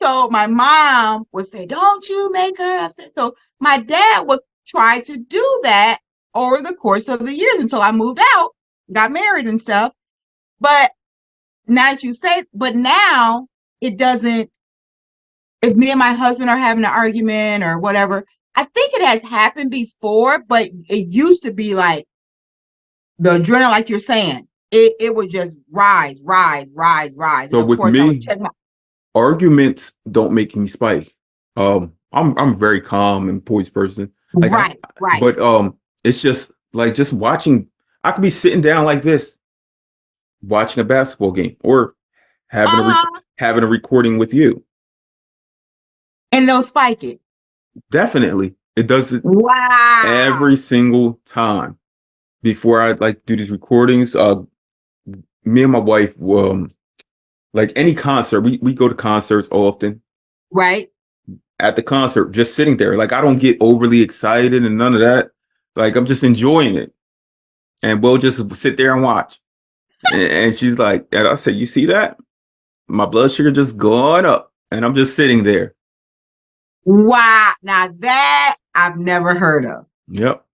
So my mom would say, "Don't you make her upset." So my dad would try to do that over the course of the years until I moved out, got married and stuff. But now that you say, but now it doesn't. If me and my husband are having an argument or whatever, I think it has happened before, but it used to be like the adrenaline, like you're saying, it would just rise. And So of with course I would me, check my arguments don't make me spike. I'm a very calm and poised person. Like right. but it's just like just watching. I could be sitting down like this, watching a basketball game, or having Uh-huh. having a recording with you. And they'll spike it. Definitely, it does it Wow. every single time. Before I like do these recordings, me and my wife, like any concert, we go to concerts often. Right. At the concert, just sitting there, like I don't get overly excited and none of that. Like I'm just enjoying it, and we'll just sit there and watch. And she's like, and I said, "You see that? My blood sugar just going up, and I'm just sitting there." Wow. Now that I've never heard of. Yep.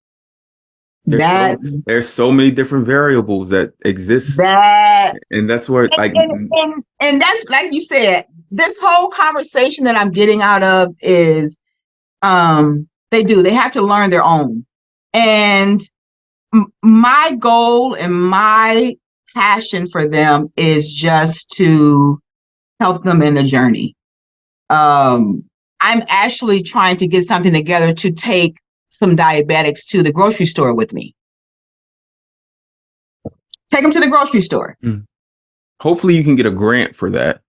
There's That there's so many different variables that exist, that and that's what like and that's like you said, this whole conversation that I'm getting out of is they have to learn their own. And my goal and my passion for them is just to help them in the journey. I'm actually trying to get something together to take some diabetics to the grocery store with me. Take them to the grocery store. hopefully you can get a grant for that.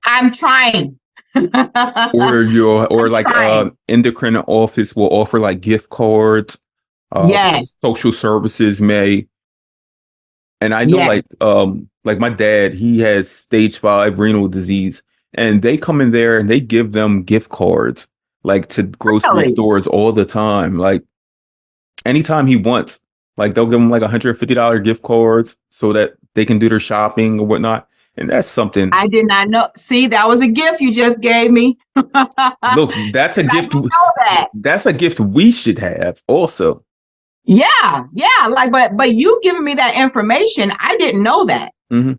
I'm trying. Or I'm like trying. endocrine office will offer like gift cards. Yes. Social services may. And I know Yes. like my dad, he has stage 5 renal disease, and they come in there and they give them gift cards like to grocery Really? stores all the time. Like anytime he wants, like they'll give him like $150 gift cards so that they can do their shopping or whatnot. And that's something. I did not know. See, that was a gift you just gave me. I Look, that's a gift. didn't know that. That's a gift we should have also. Yeah. Like, but you giving me that information, I didn't know that. Mm-hmm.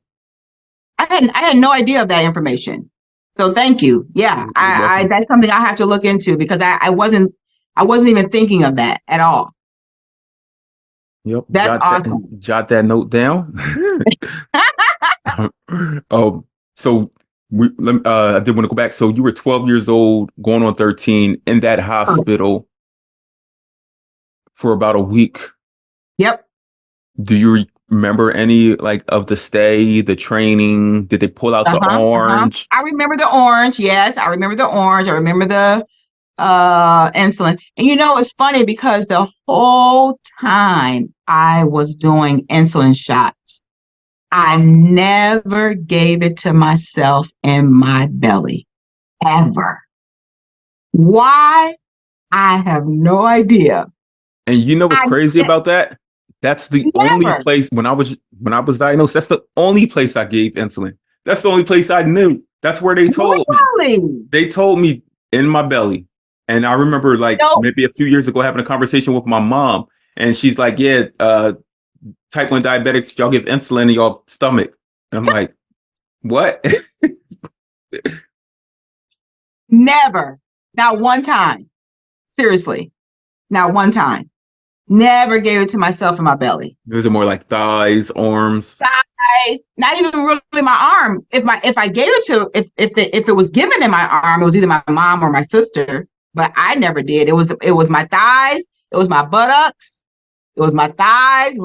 I had no idea of that information. So thank you. Yeah, You're I welcome. that's something I have to look into because I wasn't even thinking of that at all. Yep. That's awesome. Jot that note down. Oh, so I did want to go back. So you were 12 years old, going on 13, in that hospital for about a week. Yep. Do you remember any like of the stay, the training? Did they pull out the orange? I remember the orange. Yes, I remember the orange. I remember the insulin. And it's funny because the whole time I was doing insulin shots, I never gave it to myself in my belly, ever. Why? I have no idea. And you know what's crazy about that? That's the only Never. place when I was diagnosed. That's the only place I gave insulin. That's the only place I knew. That's where they told me. Really? They told me in my belly. And I remember like No. maybe a few years ago having a conversation with my mom, and she's like, "Yeah, type 1 diabetics, y'all give insulin in your stomach." And I'm like, What? Never. Not one time. Seriously. Not one time. Never gave it to myself in my belly. Was it more like thighs, arms? Thighs, not even really my arm. If I gave it to if it was given in my arm, it was either my mom or my sister. But I never did. It was my thighs. It was my buttocks. It was my thighs.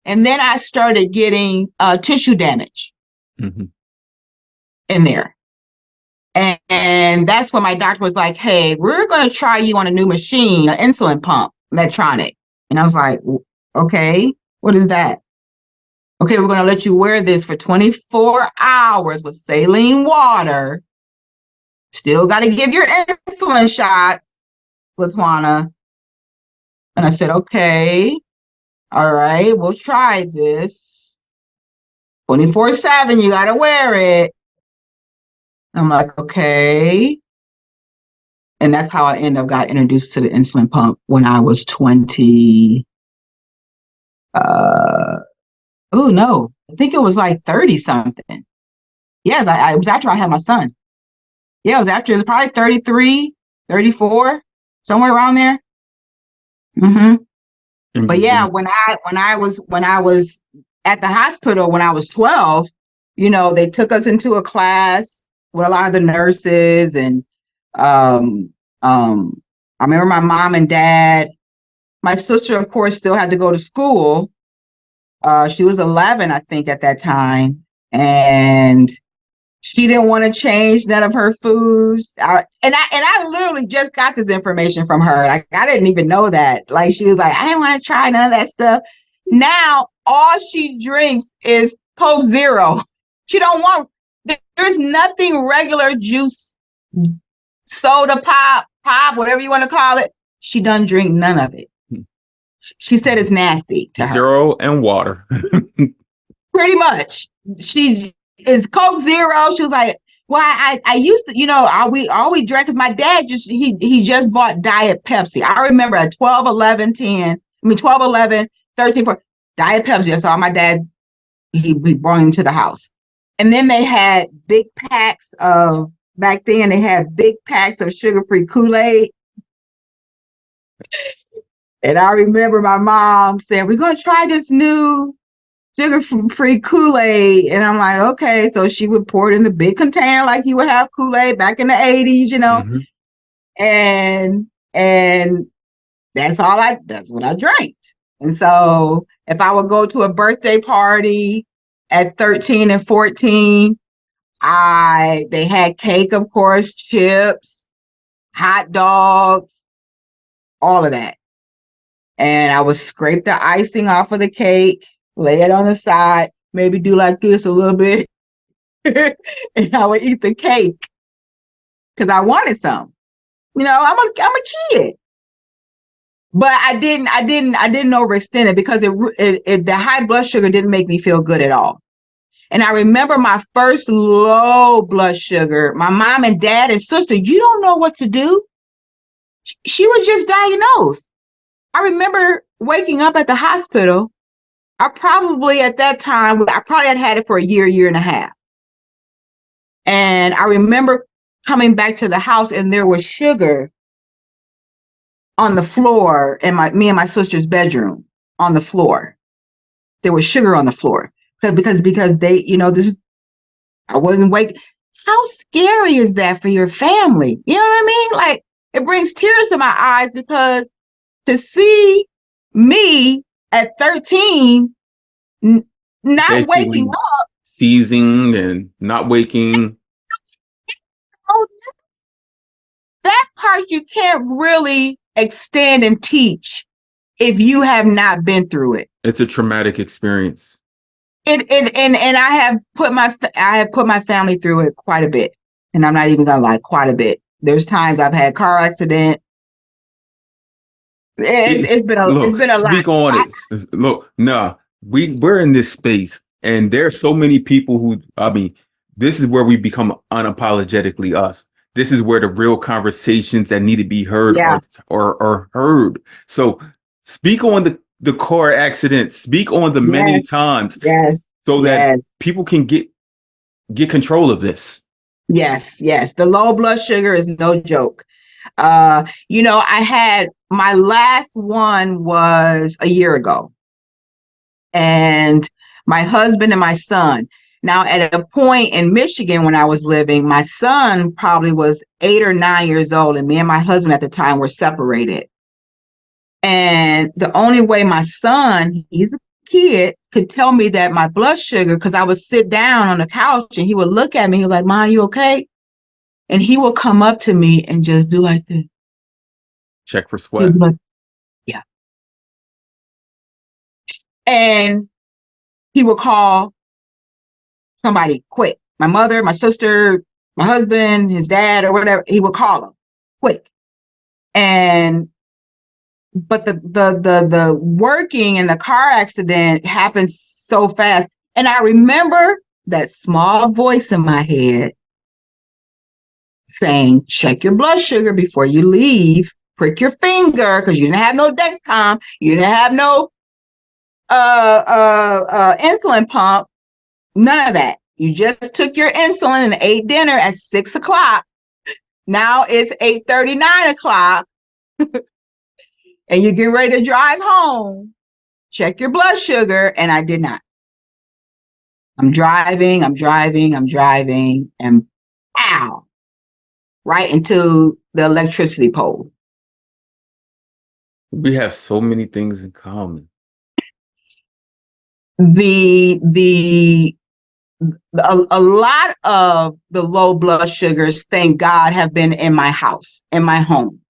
And then I started getting tissue damage in there. And that's when my doctor was like, hey, we're going to try you on a new machine, an insulin pump, Medtronic. And I was like, okay, what is that? Okay, we're going to let you wear this for 24 hours with saline water. Still got to give your insulin shot, Latwonna. And I said, okay, all right, we'll try this. 24/7, you got to wear it. I'm like, okay. And that's how I got introduced to the insulin pump when I was 20. I think it was like 30 something. Yes, I was after I had my son. Yeah, it was probably 33, 34, somewhere around there. But yeah, when I was at the hospital when I was 12, they took us into a class with a lot of the nurses, and I remember my mom and dad. My sister, of course, still had to go to school. She was 11, I think, at that time, and she didn't want to change none of her foods. And I literally just got this information from her. Like, I didn't even know that. Like, she was like, I didn't want to try none of that stuff. Now all she drinks is Coke Zero. She don't want. There's nothing regular juice, soda pop, whatever you want to call it. She doesn't drink none of it. She said it's nasty to her. Zero and water. Pretty much. She is Coke Zero. She was like, well, I used to, all we drank, because my dad he just bought Diet Pepsi. I remember at 12, 11, 13, 14, Diet Pepsi. That's all my dad, he brought into the house. And then they had back then they had big packs of sugar-free Kool-Aid. And I remember my mom said, we're going to try this new sugar-free Kool-Aid. And I'm like, okay. So she would pour it in the big container like you would have Kool-Aid back in the 80s, and that's what I drank. And so if I would go to a birthday party at 13 and 14, they had cake, of course, chips, hot dogs, all of that. And I would scrape the icing off of the cake, lay it on the side, maybe do like this a little bit, and I would eat the cake because I wanted some. I'm a kid, but I didn't overextend it because the high blood sugar didn't make me feel good at all. And I remember my first low blood sugar. My mom and dad and sister, you don't know what to do. She was just diagnosed. I remember waking up at the hospital. I probably had had it for a year and a half. And I remember coming back to the house and there was sugar on the floor in me and my sister's bedroom on the floor. There was sugar on the floor because they, I wasn't waking. How scary is that for your family? You know what I mean? Like, it brings tears to my eyes because to see me at 13 not basically waking up, seizing and not waking. That part you can't really extend and teach if you have not been through it. It's a traumatic experience. And I have put my family through it quite a bit, and I'm not even gonna lie, quite a bit. There's times I've had car accident. It's been a lot. Speak on it. Look, we're in this space, and there's so many people who, this is where we become unapologetically us. This is where the real conversations that need to be heard are heard. So speak on the car accident. Speak on the many times, so that people can get get control of this. Yes, yes. The low blood sugar is no joke. I had my last one was a year ago, and my husband and my son. Now, at a point in Michigan when I was living, my son probably was 8 or 9 years old, and me and my husband at the time were separated. And the only way my son, he's a kid, could tell me that my blood sugar, because I would sit down on the couch and he would look at me, he was like, "Ma, you okay?" And he will come up to me and just do like this. Check for He'd sweat. be like, yeah. And he would call somebody quick. My mother, my sister, my husband, his dad, or whatever. He would call them quick. And but the working and the car accident happened so fast. And I remember that small voice in my head saying, "Check your blood sugar before you leave. Prick your finger," because you didn't have no Dexcom, you didn't have no insulin pump, none of that. You just took your insulin and ate dinner at 6 o'clock. Now it's 8:30, 9 o'clock, and you get ready to drive home. Check your blood sugar. And I did not. I'm driving, and ow, right into the electricity pole. We have so many things in common. A lot of the low blood sugars, thank God, have been in my house, in my home.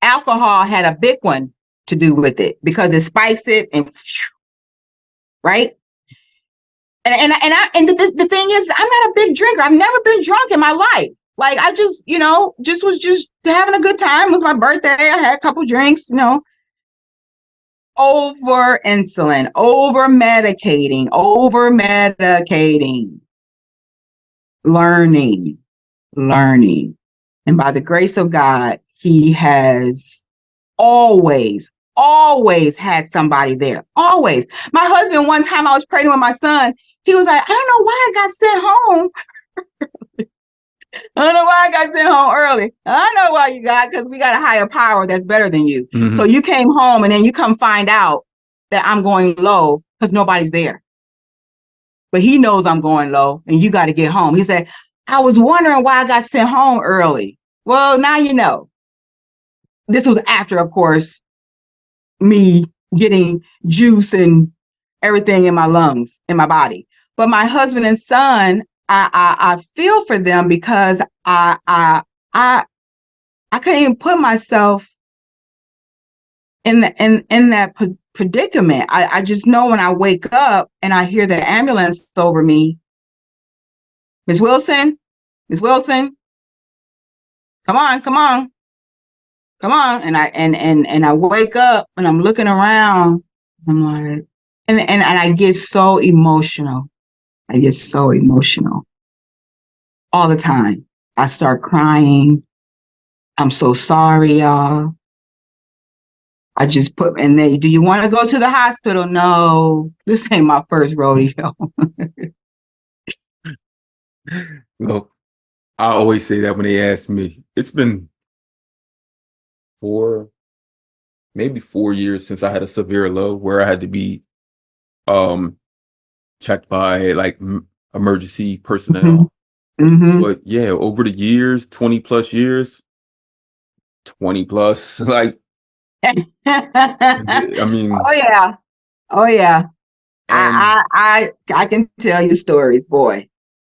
Alcohol had a big one to do with it because it spikes it, and right. And the thing is, I'm not a big drinker. I've never been drunk in my life. Like, I just, was just having a good time. It was my birthday. I had a couple drinks, over insulin, over medicating, learning. And by the grace of God, he has always had somebody there. Always. My husband, one time I was pregnant with my son, he was like, "I don't know why I got sent home." I don't know why I got sent home early. I know why you got, because we got a higher power that's better than you. Mm-hmm. So you came home, and then you come find out that I'm going low because nobody's there. But he knows I'm going low, and you got to get home. He said, "I was wondering why I got sent home early." Well, now you know. This was after, of course, me getting juice and everything in my lungs, in my body. But my husband and son, I feel for them because I couldn't even put myself in that predicament. I just know when I wake up and I hear the ambulance over me, Miss Wilson, come on. And I wake up and I'm looking around. I'm like, and I get so emotional. All the time. I start crying. I'm so sorry, y'all. I just put, and they, "Do you want to go to the hospital?" No, this ain't my first rodeo. Well, I always say that when they ask me. It's been maybe 4 years since I had a severe low where I had to be checked by like emergency personnel. Mm-hmm. But yeah, over the years, 20 plus years, 20 plus, like, I mean, oh yeah. I can tell you stories, boy.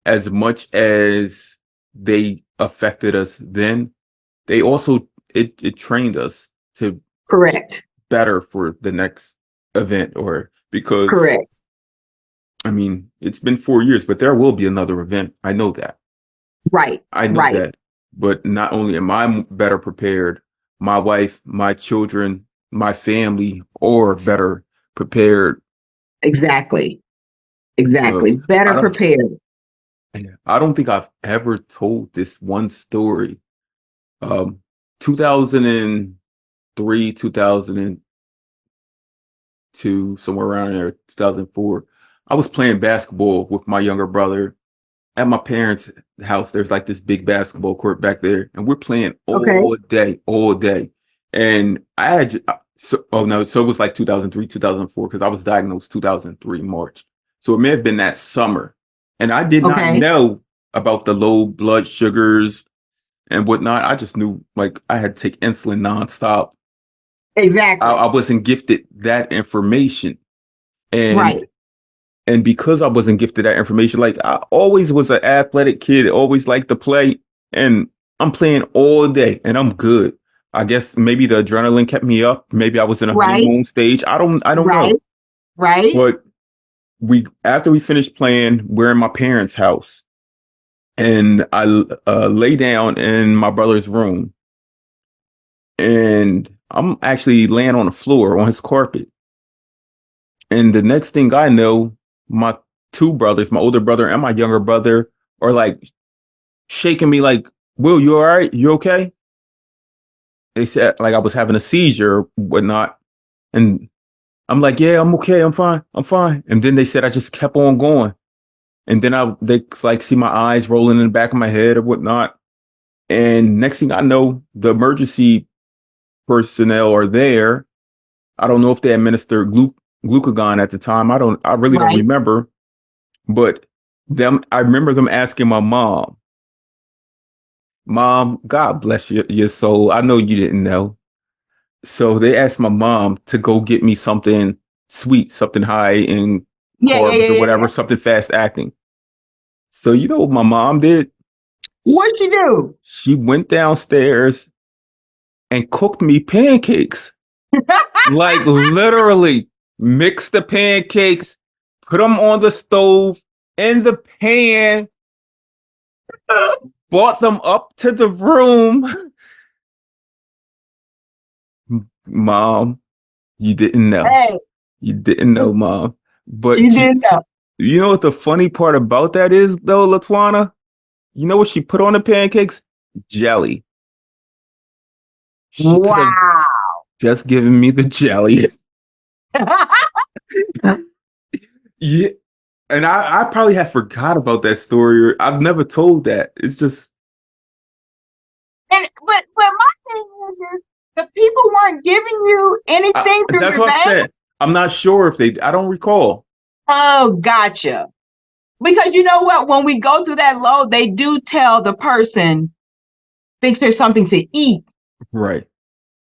As much as they affected us then, they also it trained us to correct better for the next event, or because correct. I mean, it's been 4 years, but there will be another event. I know that. Right. I know that. But not only am I better prepared, my wife, my children, my family are better prepared. Exactly. Better prepared. I don't think I've ever told this one story. 2003, 2002, somewhere around there, 2004. I was playing basketball with my younger brother at my parents' house. There's like this big basketball court back there, and we're playing Okay. all day, all day. And I had, oh no, so it was like 2003, 2004, because I was diagnosed 2003 March. So it may have been that summer. And I did not Okay. know about the low blood sugars and whatnot. I just knew like I had to take insulin nonstop. I Exactly. wasn't gifted that information. And Right. and because I wasn't gifted that information, like I always was an athletic kid, always liked to play, and I'm playing all day and I'm good. I guess maybe the adrenaline kept me up. Maybe I was in a Right. honeymoon stage. I don't Right. know. Right. But we after we finished playing, we're in my parents' house, and I lay down in my brother's room, and I'm actually laying on the floor on his carpet. And the next thing I know, my two brothers, my older brother and my younger brother, are like shaking me like, Will, you all right? You okay? They said like I was having a seizure or whatnot. And I'm like, yeah, I'm okay. I'm fine. I'm fine. And then they said I just kept on going. And then they like see my eyes rolling in the back of my head or whatnot. And next thing I know, the emergency personnel are there. I don't know if they administered glucagon at the time. I really don't Right. remember. But I remember them asking my Mom, God bless your soul. I know you didn't know. So they asked my mom to go get me something sweet, something high in Yeah. Yeah. carbs or Yeah. Yeah. whatever, something fast acting. So you know what my mom did? What'd you do? She went downstairs and cooked me pancakes. Like literally mixed the pancakes, put them on the stove in the pan, brought them up to the room. Mom, you didn't know. Hey, You didn't know, Mom. But you did know. you know what the funny part about that is, though, Latwonna? You know what she put on the pancakes? Jelly. She could have Wow. just given me the jelly. Yeah. And I probably have forgot about that story. Or I've never told that. It's just But my thing is the people weren't giving you anything through that's your what I'm veins. saying. I'm not sure if they. I don't recall. Oh, gotcha. Because you know what? When we go through that load, they do tell the person, fix there's something to eat. Right.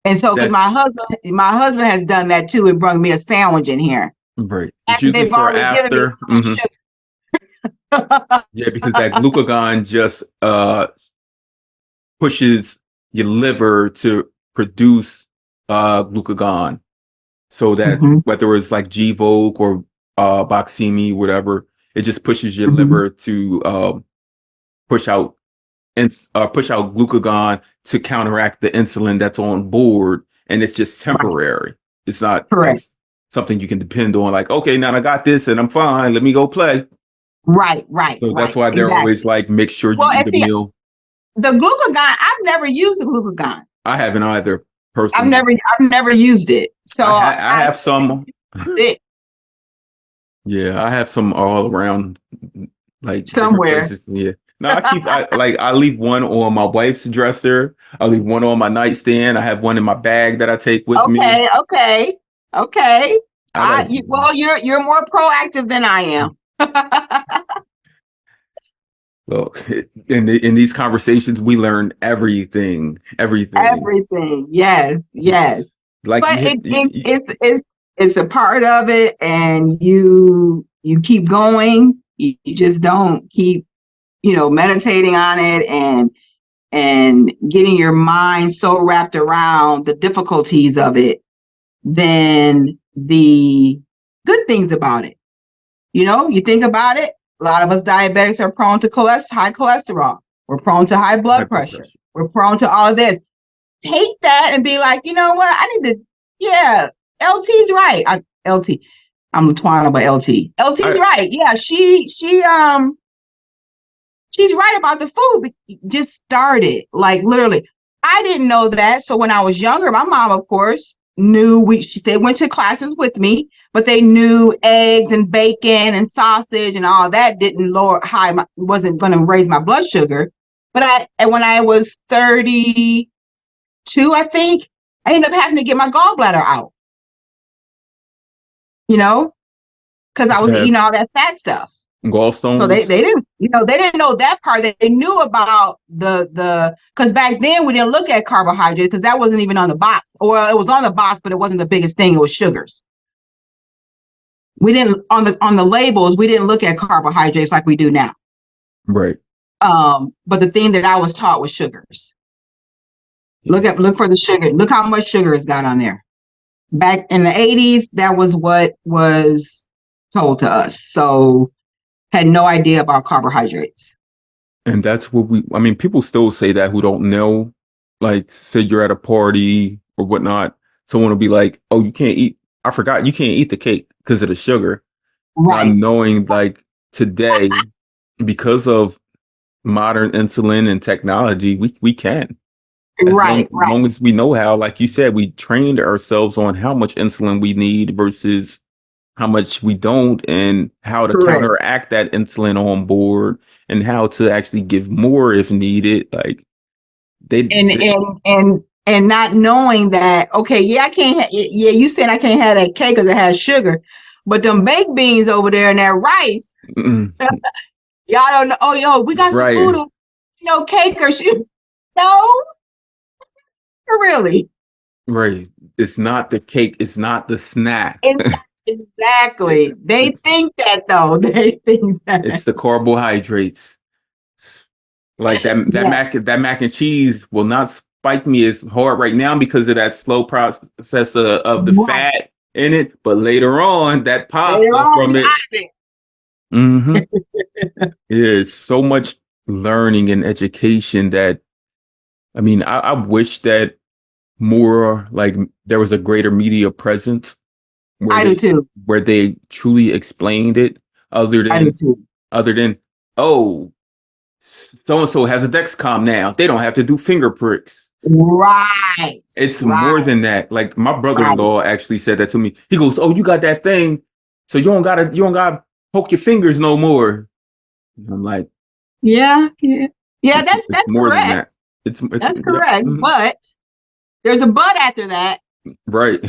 And so, because That's my husband has done that too and brought me a sandwich in here right. It's after usually they've for already given me after. Hmm. sugar. Yeah, because that glucagon just pushes your liver to produce glucagon, so that Hmm. whether it's like Gvoke or Baqsimi, whatever, it just pushes your Hmm. liver to push out and push out glucagon to counteract the insulin that's on board, and it's just Right. temporary. It's not like Correct. something you can depend on. Like, okay, now I got this and I'm fine. Let me go play. Right. Right. So that's Right. why they're always Exactly. like, make sure you Well, eat and a see, meal. the glucagon, I've never used the glucagon. I haven't either I've personally. never, I've never used it. So I I have some. it Yeah, I have some all around, like different somewhere. places. Yeah. No, I leave one on my wife's dresser. I leave one on my nightstand. I have one in my bag that I take with me. Okay. Okay. Okay. I like, Well, you're more proactive than I am. well, in these conversations, we learn everything, everything. Everything. Yes. Yes. Yes. Like But it's a part of it, and you keep going. You just don't keep meditating on it and getting your mind so wrapped around the difficulties of it than the good things about it. You think about it, a lot of us diabetics are prone to high cholesterol. We're prone to high blood pressure. hyperpressure. We're prone to all of this. Take that and be like, you know what? I need to, yeah, LT's right. LT, I'm Latwonna, but LT's I right. Yeah, she's right about the food. But just started, like literally. I didn't know that. So when I was younger, my mom, of course, knew they went to classes with me, but they knew eggs and bacon and sausage and all that didn't wasn't going to raise my blood sugar. But when I was 32, I think, I ended up having to get my gallbladder out, because I was eating all that fat stuff. Gallstones. So they didn't, they didn't know that part. They knew about because back then we didn't look at carbohydrates because that wasn't even on the box, or it was on the box, but it wasn't the biggest thing. It was sugars. We didn't on the labels. We didn't look at carbohydrates like we do now. Right. But the thing that I was taught was sugars. Look for the sugar. Look how much sugar it's got on there. Back in the 80s, that was what was told to us. So had no idea about carbohydrates. And that's what people still say that who don't know, like say you're at a party or whatnot, someone will be like, oh, you can't eat, I forgot you can't eat the cake because of the sugar. Right. Not knowing like today, because of modern insulin and technology, we can. As long as we know how, like you said, we trained ourselves on how much insulin we need versus how much we don't, and how to counteract that insulin on board, and how to actually give more if needed. Like and not knowing that, okay, yeah, I can't. You saying I can't have that cake because it has sugar, but them baked beans over there and that rice, y'all don't know. Oh, yo, we got some food, cake or shit. No, really. Right. It's not the cake. It's not the snack. Exactly. They think that though. They think that it's the carbohydrates. Like that mac and cheese will not spike me as hard right now because of that slow process of the fat in it. But later on, that pasta from it. It's so much learning and education that, I wish that more, like, there was a greater media presence where they truly explained it, other than oh, so-and-so has a Dexcom now, they don't have to do finger pricks. Right. It's more than that. Like my brother-in-law actually said that to me. He goes, oh, you got that thing, so you don't gotta poke your fingers no more. And I'm like, yeah, that's more correct. than that. That's correct. But there's a but after that. Right.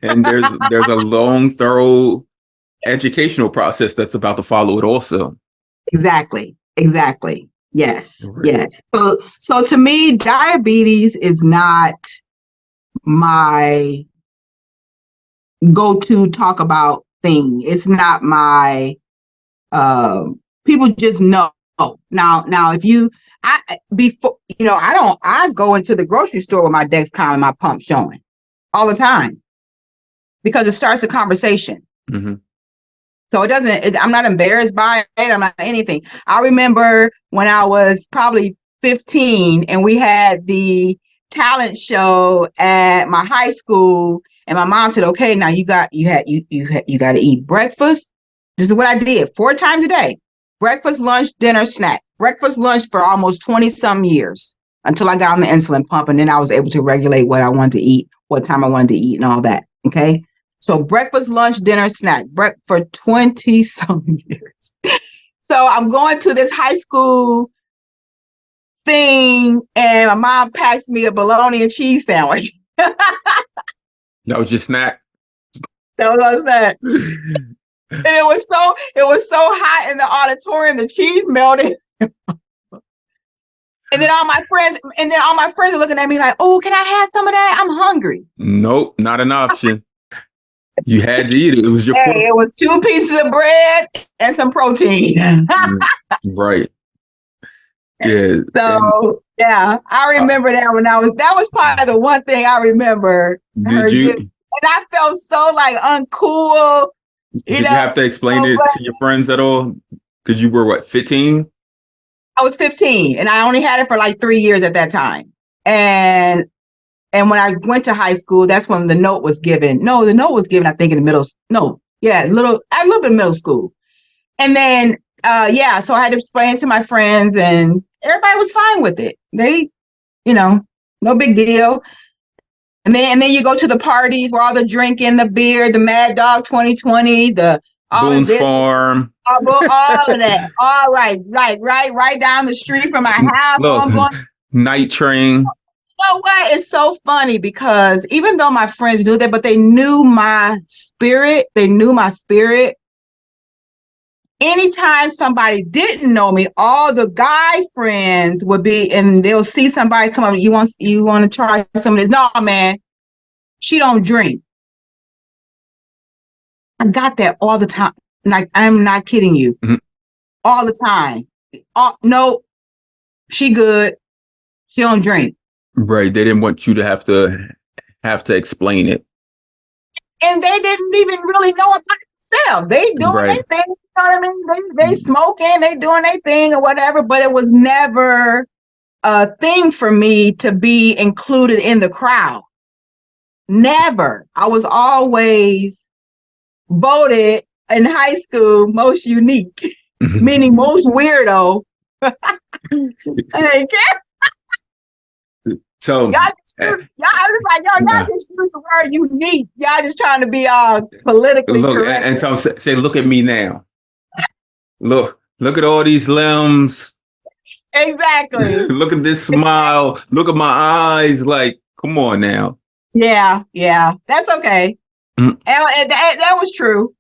And there's a long, thorough educational process that's about to follow it also. Exactly. Yes. Right. Yes. So to me, diabetes is not my go-to talk about thing. It's not my people just know. Now if I go into the grocery store with my Dexcom and my pump showing all the time because it starts a conversation. Mm-hmm. So I'm not embarrassed by it. I'm not anything. I remember when I was probably 15 and we had the talent show at my high school, and my mom said, okay, now you got to eat breakfast. This is what I did 4 times a day: breakfast, lunch, dinner, snack. Breakfast, lunch for almost 20 some years until I got on the insulin pump, and then I was able to regulate what I wanted to eat, what time I wanted to eat, and all that. Okay. So breakfast, lunch, dinner, snack, for 20 some years. So I'm going to this high school thing, and my mom packs me a bologna and cheese sandwich. That was your snack. That was my snack. And it was so hot in the auditorium, the cheese melted. And then all my friends are looking at me like, oh, can I have some of that? I'm hungry. Nope, not an option. You had to eat it. It was your food. It was 2 pieces of bread and some protein. Right. Yeah. So I remember that was probably the one thing I remember. Did you? And I felt so like uncool. Did you have to explain it to your friends at all? Because you were what, 15? I was 15, and I only had it for like 3 years at that time. And when I went to high school, that's when the note was given. No, the note was given, I think, in the middle. No, yeah, a little bit middle school. And then, so I had to explain to my friends, and everybody was fine with it. They, no big deal. And then you go to the parties where all the drinking, the beer, the Mad Dog 2020, the all of Boone's this, Farm. all of that. All right down the street from my house. Oh, Look, I'm going. Night Train. You know what? It's so funny because even though my friends knew that, but they knew my spirit. They knew my spirit. Anytime somebody didn't know me, all the guy friends would be, and they'll see somebody come up. You want to try some of this? No, man, she don't drink. I got that all the time. Like, I'm not kidding you. Mm-hmm. All the time. No, she good. She don't drink. Right. They didn't want you to have to explain it. And they didn't even really know about themselves. They doing their thing. You know what I mean? They smoking, they doing their thing or whatever, but it was never a thing for me to be included in the crowd. Never. I was always voted in high school most unique, meaning most weirdo. So y'all just use the word unique. Y'all just trying to be all politically correct. And so say, look at me now. Look at all these limbs. Exactly. Look at this smile. Look at my eyes. Like, come on now. Yeah. That's okay. And that was true.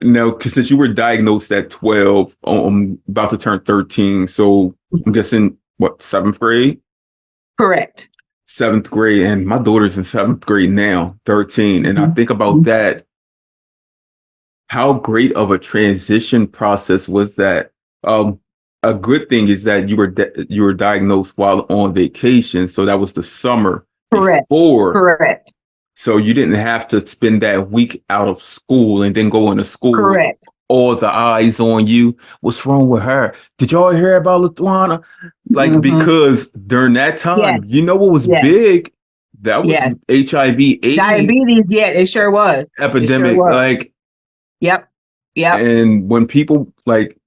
No, because since you were diagnosed at 12, about to turn 13, so I'm guessing, what, 7th grade? Correct. 7th grade, and my daughter's in 7th grade now, 13, and I think about that. How great of a transition process was that? A good thing is that you were diagnosed while on vacation, so that was the summer before. Correct. So you didn't have to spend that week out of school and then go into school. Correct. With all the eyes on you. What's wrong with her? Did y'all hear about Latwonna? Like, because during that time, you know what was big? That was HIV, AIDS. Diabetes, it sure was. Epidemic. Sure was. Like, Yep. And when people like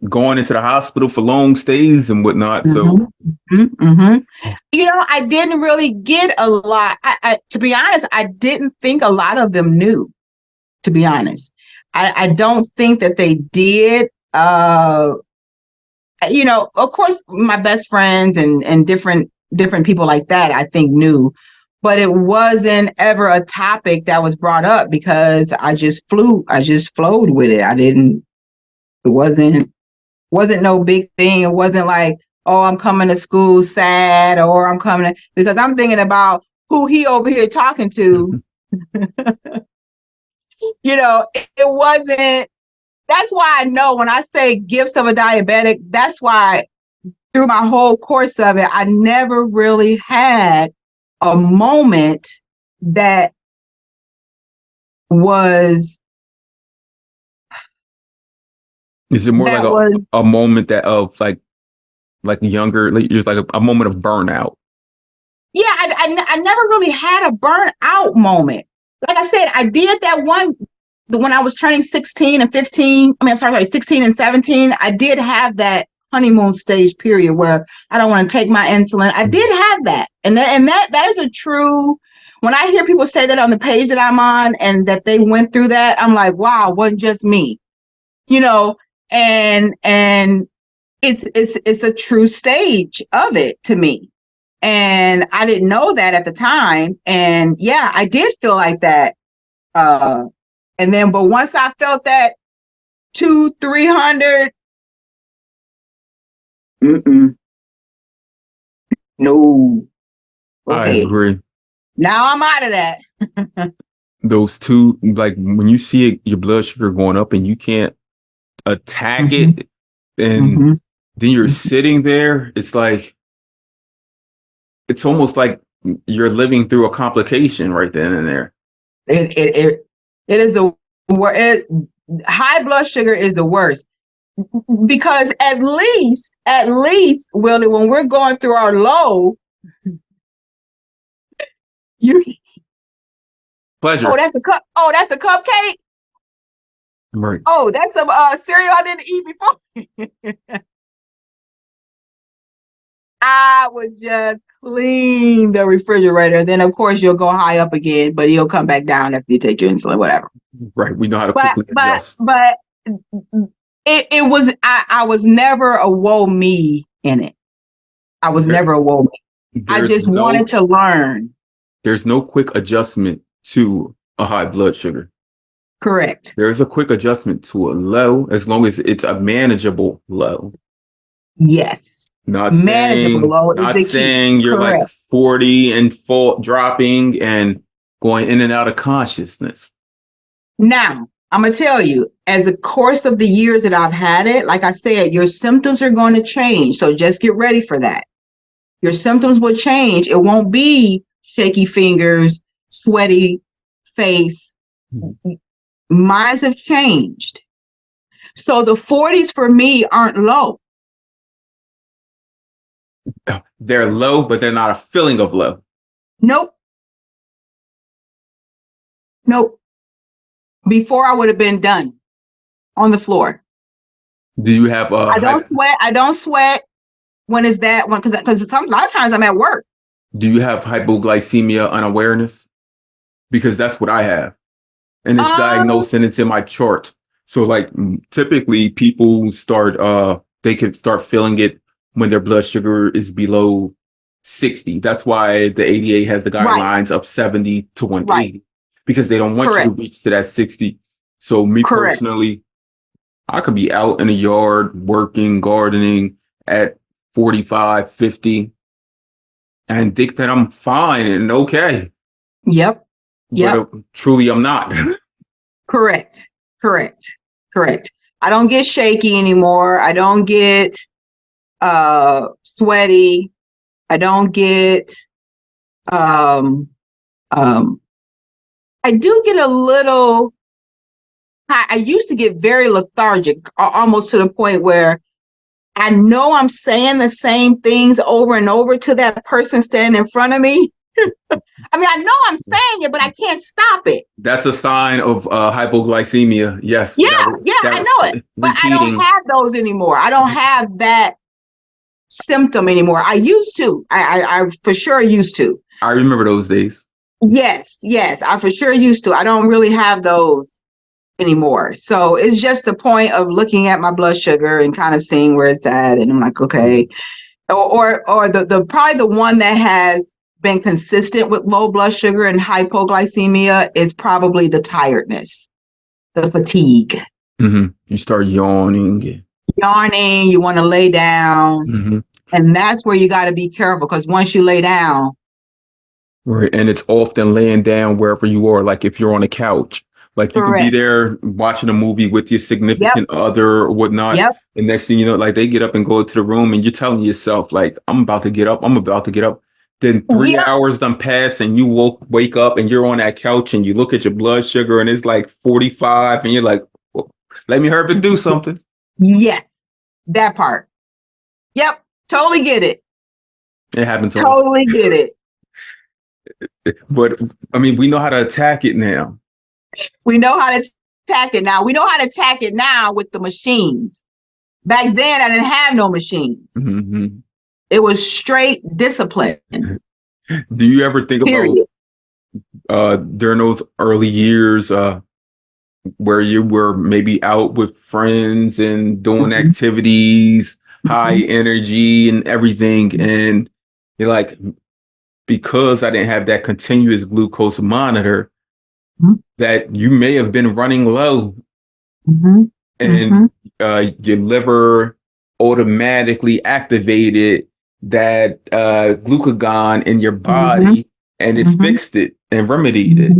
going into the hospital for long stays and whatnot. So, you know, I didn't really get a lot. I to be honest, I didn't think a lot of them knew, to be honest. I don't think that they did. You know, of course, my best friends and different people like that, I think knew, but it wasn't ever a topic that was brought up because I just flowed with it. It wasn't no big thing. It wasn't like, oh, I'm coming to school sad, or I'm coming because I'm thinking about who he over here talking to. You know, it wasn't. That's why I know when I say gifts of a diabetic, that's why through my whole course of it, I never really had a moment that was. Is it more like a moment that of like younger, like just like a moment of burnout? Yeah, I never really had a burnout moment. Like I said, I did that one when I was turning 16 and 15. I mean, I'm sorry, 16 and 17. I did have that honeymoon stage period where I don't want to take my insulin. I did have that. And that is a true, when I hear people say that on the page that I'm on and that they went through that, I'm like, wow, it wasn't just me, you know, and it's a true stage of it to me. And I didn't know that at the time. And yeah, I did feel like that. And then, but once I felt that 200-300, no. Okay. I agree. Now I'm out of that. Those two, like when you see it, your blood sugar going up and you can't attack it, and then you're sitting there, it's like, it's almost like you're living through a complication right then and there. It is the worst. High blood sugar is the worst because at least, Willie, when we're going through our low, Pleasure. Oh, that's a cup. Oh, that's a cupcake. Right. Oh, that's some cereal I didn't eat before. I would just clean the refrigerator. Then, of course, you'll go high up again, but you'll come back down after you take your insulin, whatever. Right. We know how to But quickly but adjust. but it was I was never a woe me in it. I was There, never a woe me. I there's just wanted no to learn. there's no quick adjustment to a high blood sugar. Correct. There's a quick adjustment to a low as long as it's a manageable low. Yes. Not Manageable saying low is not the key. saying you're like Correct. 40 and fall dropping and going in and out of consciousness. Now, I'm going to tell you, as the course of the years that I've had it, like I said, your symptoms are going to change. So just get ready for that. Your symptoms will change. It won't be shaky fingers, sweaty face. Mine have changed. So the 40s for me aren't low. They're low, but they're not a feeling of low. Nope. Nope. Before I would have been done on the floor. Do you have I don't sweat. I don't sweat when it's that one because a lot of times I'm at work. do you have hypoglycemia unawareness? Because that's what I have. And it's diagnosed and it's in my chart. So like typically people start they can start feeling it when their blood sugar is below 60. That's why the ADA has the guidelines of 70 to 180 because they don't want you to reach to that 60. So me personally, I could be out in the yard working, gardening at 45, 50 and think that I'm fine and okay. Yep. But truly I'm not. Correct. I don't get shaky anymore. I don't get sweaty. I don't get I do get a little I used to get very lethargic, almost to the point where I know I'm saying the same things over and over to that person standing in front of me. I mean, I know I'm saying it, but I can't stop it. That's a sign of hypoglycemia. Yes. Yeah, I know it. But I don't have those anymore. I don't have that symptom anymore. I used to. I for sure used to. I remember those days. Yes, I for sure used to. I don't really have those anymore. So it's just the point of looking at my blood sugar and kind of seeing where it's at. And I'm like, okay. Or the probably the one that has been consistent with low blood sugar and hypoglycemia is probably the tiredness, the fatigue. Mm-hmm. You start yawning. You want to lay down. Mm-hmm. And that's where you got to be careful because once you lay down. Right. And it's often laying down wherever you are, like if you're on a couch. Like you can be there watching a movie with your significant other or whatnot. And next thing you know, like they get up and go to the room and you're telling yourself, like, I'm about to get up. Then 3 hours done pass and you wake up and you're on that couch and you look at your blood sugar and it's like 45 and you're like, well, let me hurry up and do something. Yes, that part. Yep, totally get it. It happens. Totally get it. But I mean, we know how to attack it now. We know how to attack it now. We know how to attack it now with the machines. Back then, I didn't have no machines. Mm-hmm. It was straight discipline. Do you ever think about during those early years where you were maybe out with friends and doing activities, high energy and everything, and you're like, because I didn't have that continuous glucose monitor, that you may have been running low and your liver automatically activated that glucagon in your body and it fixed it and remedied it.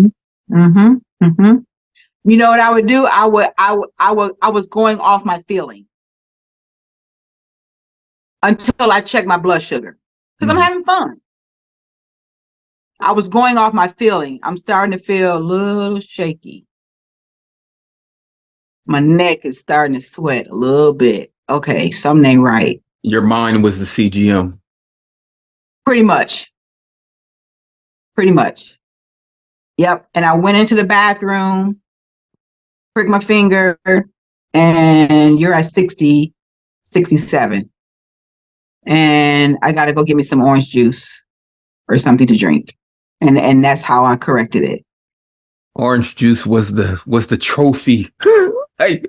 You know what I would do? I was going off my feeling until I checked my blood sugar because I'm having fun. I was going off my feeling. I'm starting to feel a little shaky. My neck is starting to sweat a little bit. Okay, something ain't right. Your mind was the CGM. Pretty much. Yep. And I went into the bathroom, pricked my finger, and you're at 60, 67. and I got to go get me some orange juice or something to drink. And that's how I corrected it. Orange juice was the trophy. Hey,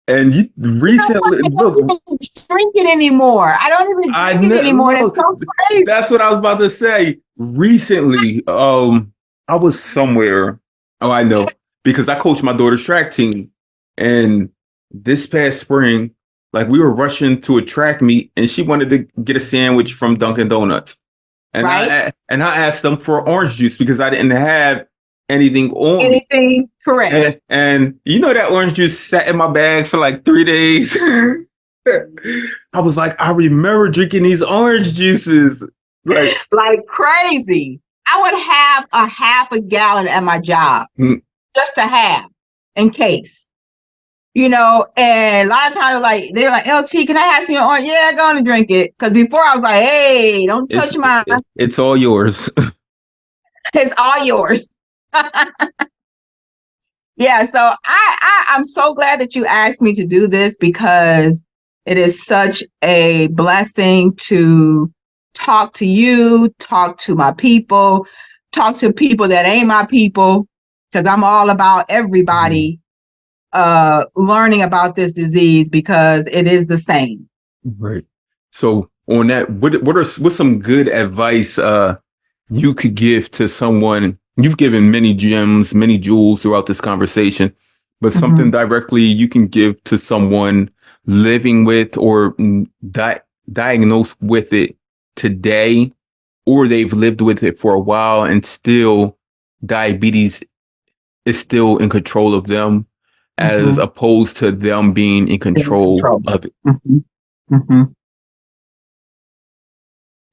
and you You know what? recently I don't look. even drink it anymore. I don't even I drink it anymore. It's look. so crazy. That's what I was about to say. Recently, I was somewhere. Oh, I know, because I coached my daughter's track team, and this past spring, like we were rushing to a track meet, and she wanted to get a sandwich from Dunkin' Donuts, and Right? I asked them for orange juice because I didn't have anything on me. Anything correct. And you know that orange juice sat in my bag for like 3 days. I was like, I remember drinking these orange juices. Like, Like crazy. I would have a half a gallon at my job, just to have in case. And a lot of times, like, they're like, LT, can I have some orange? Yeah, go on and drink it. Because before I was like, hey, don't touch mine. It's all yours. It's all yours. Yeah, so I'm so glad that you asked me to do this, because it is such a blessing to talk to you, talk to my people, talk to people that ain't my people, because I'm all about everybody learning about this disease, because it is the same. Right. So on that, what's some good advice you could give to someone? You've given many gems, many jewels throughout this conversation, but something directly you can give to someone living with or diagnosed with it today, or they've lived with it for a while and still diabetes is still in control of them, as opposed to them being in control of it.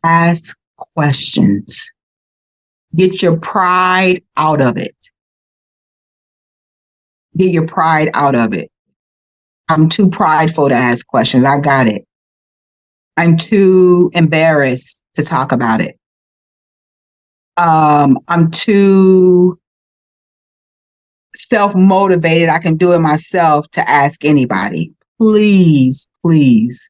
Ask questions. Get your pride out of it. Get your pride out of it. I'm too prideful to ask questions. I got it. I'm too embarrassed to talk about it. I'm too self-motivated. I can do it myself to ask anybody. Please, please.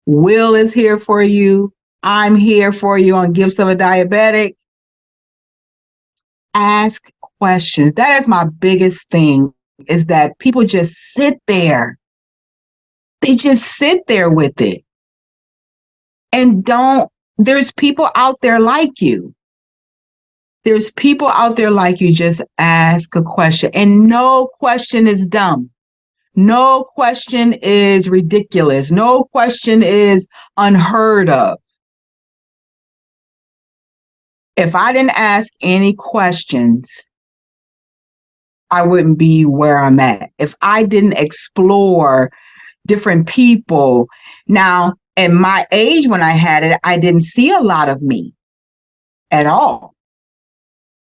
Will is here for you. I'm here for you on Gifts of a Diabetic. Ask questions. That is my biggest thing, is that people just sit there. They just sit there with it. And there's people out there like you. There's people out there like you. Just ask a question. And no question is dumb. No question is ridiculous. No question is unheard of. If I didn't ask any questions, I wouldn't be where I'm at. If I didn't explore different people. Now, in my age when I had it, I didn't see a lot of me at all.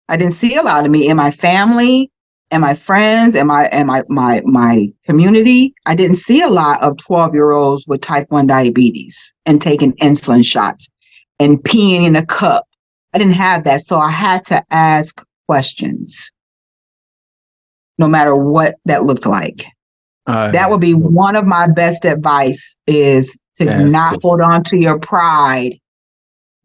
I didn't see a lot of me in my family and my friends and my community. I didn't see a lot of 12-year-olds with type 1 diabetes and taking insulin shots and peeing in a cup. I didn't have that. So I had to ask questions, no matter what that looked like. That would be one of my best advice, is to not hold on to your pride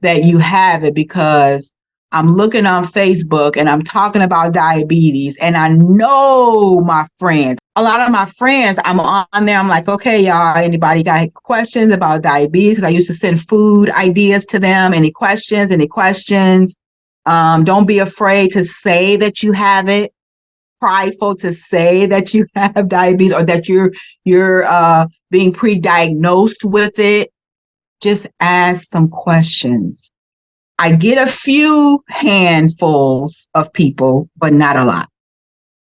that you have it, because I'm looking on Facebook and I'm talking about diabetes, and I know my friends, a lot of my friends, I'm on there. I'm like, okay, y'all, anybody got questions about diabetes? Because I used to send food ideas to them. Any questions? Don't be afraid to say that you have it. Prideful to say that you have diabetes, or that you're being pre-diagnosed with it. Just ask some questions. I get a few handfuls of people, but not a lot.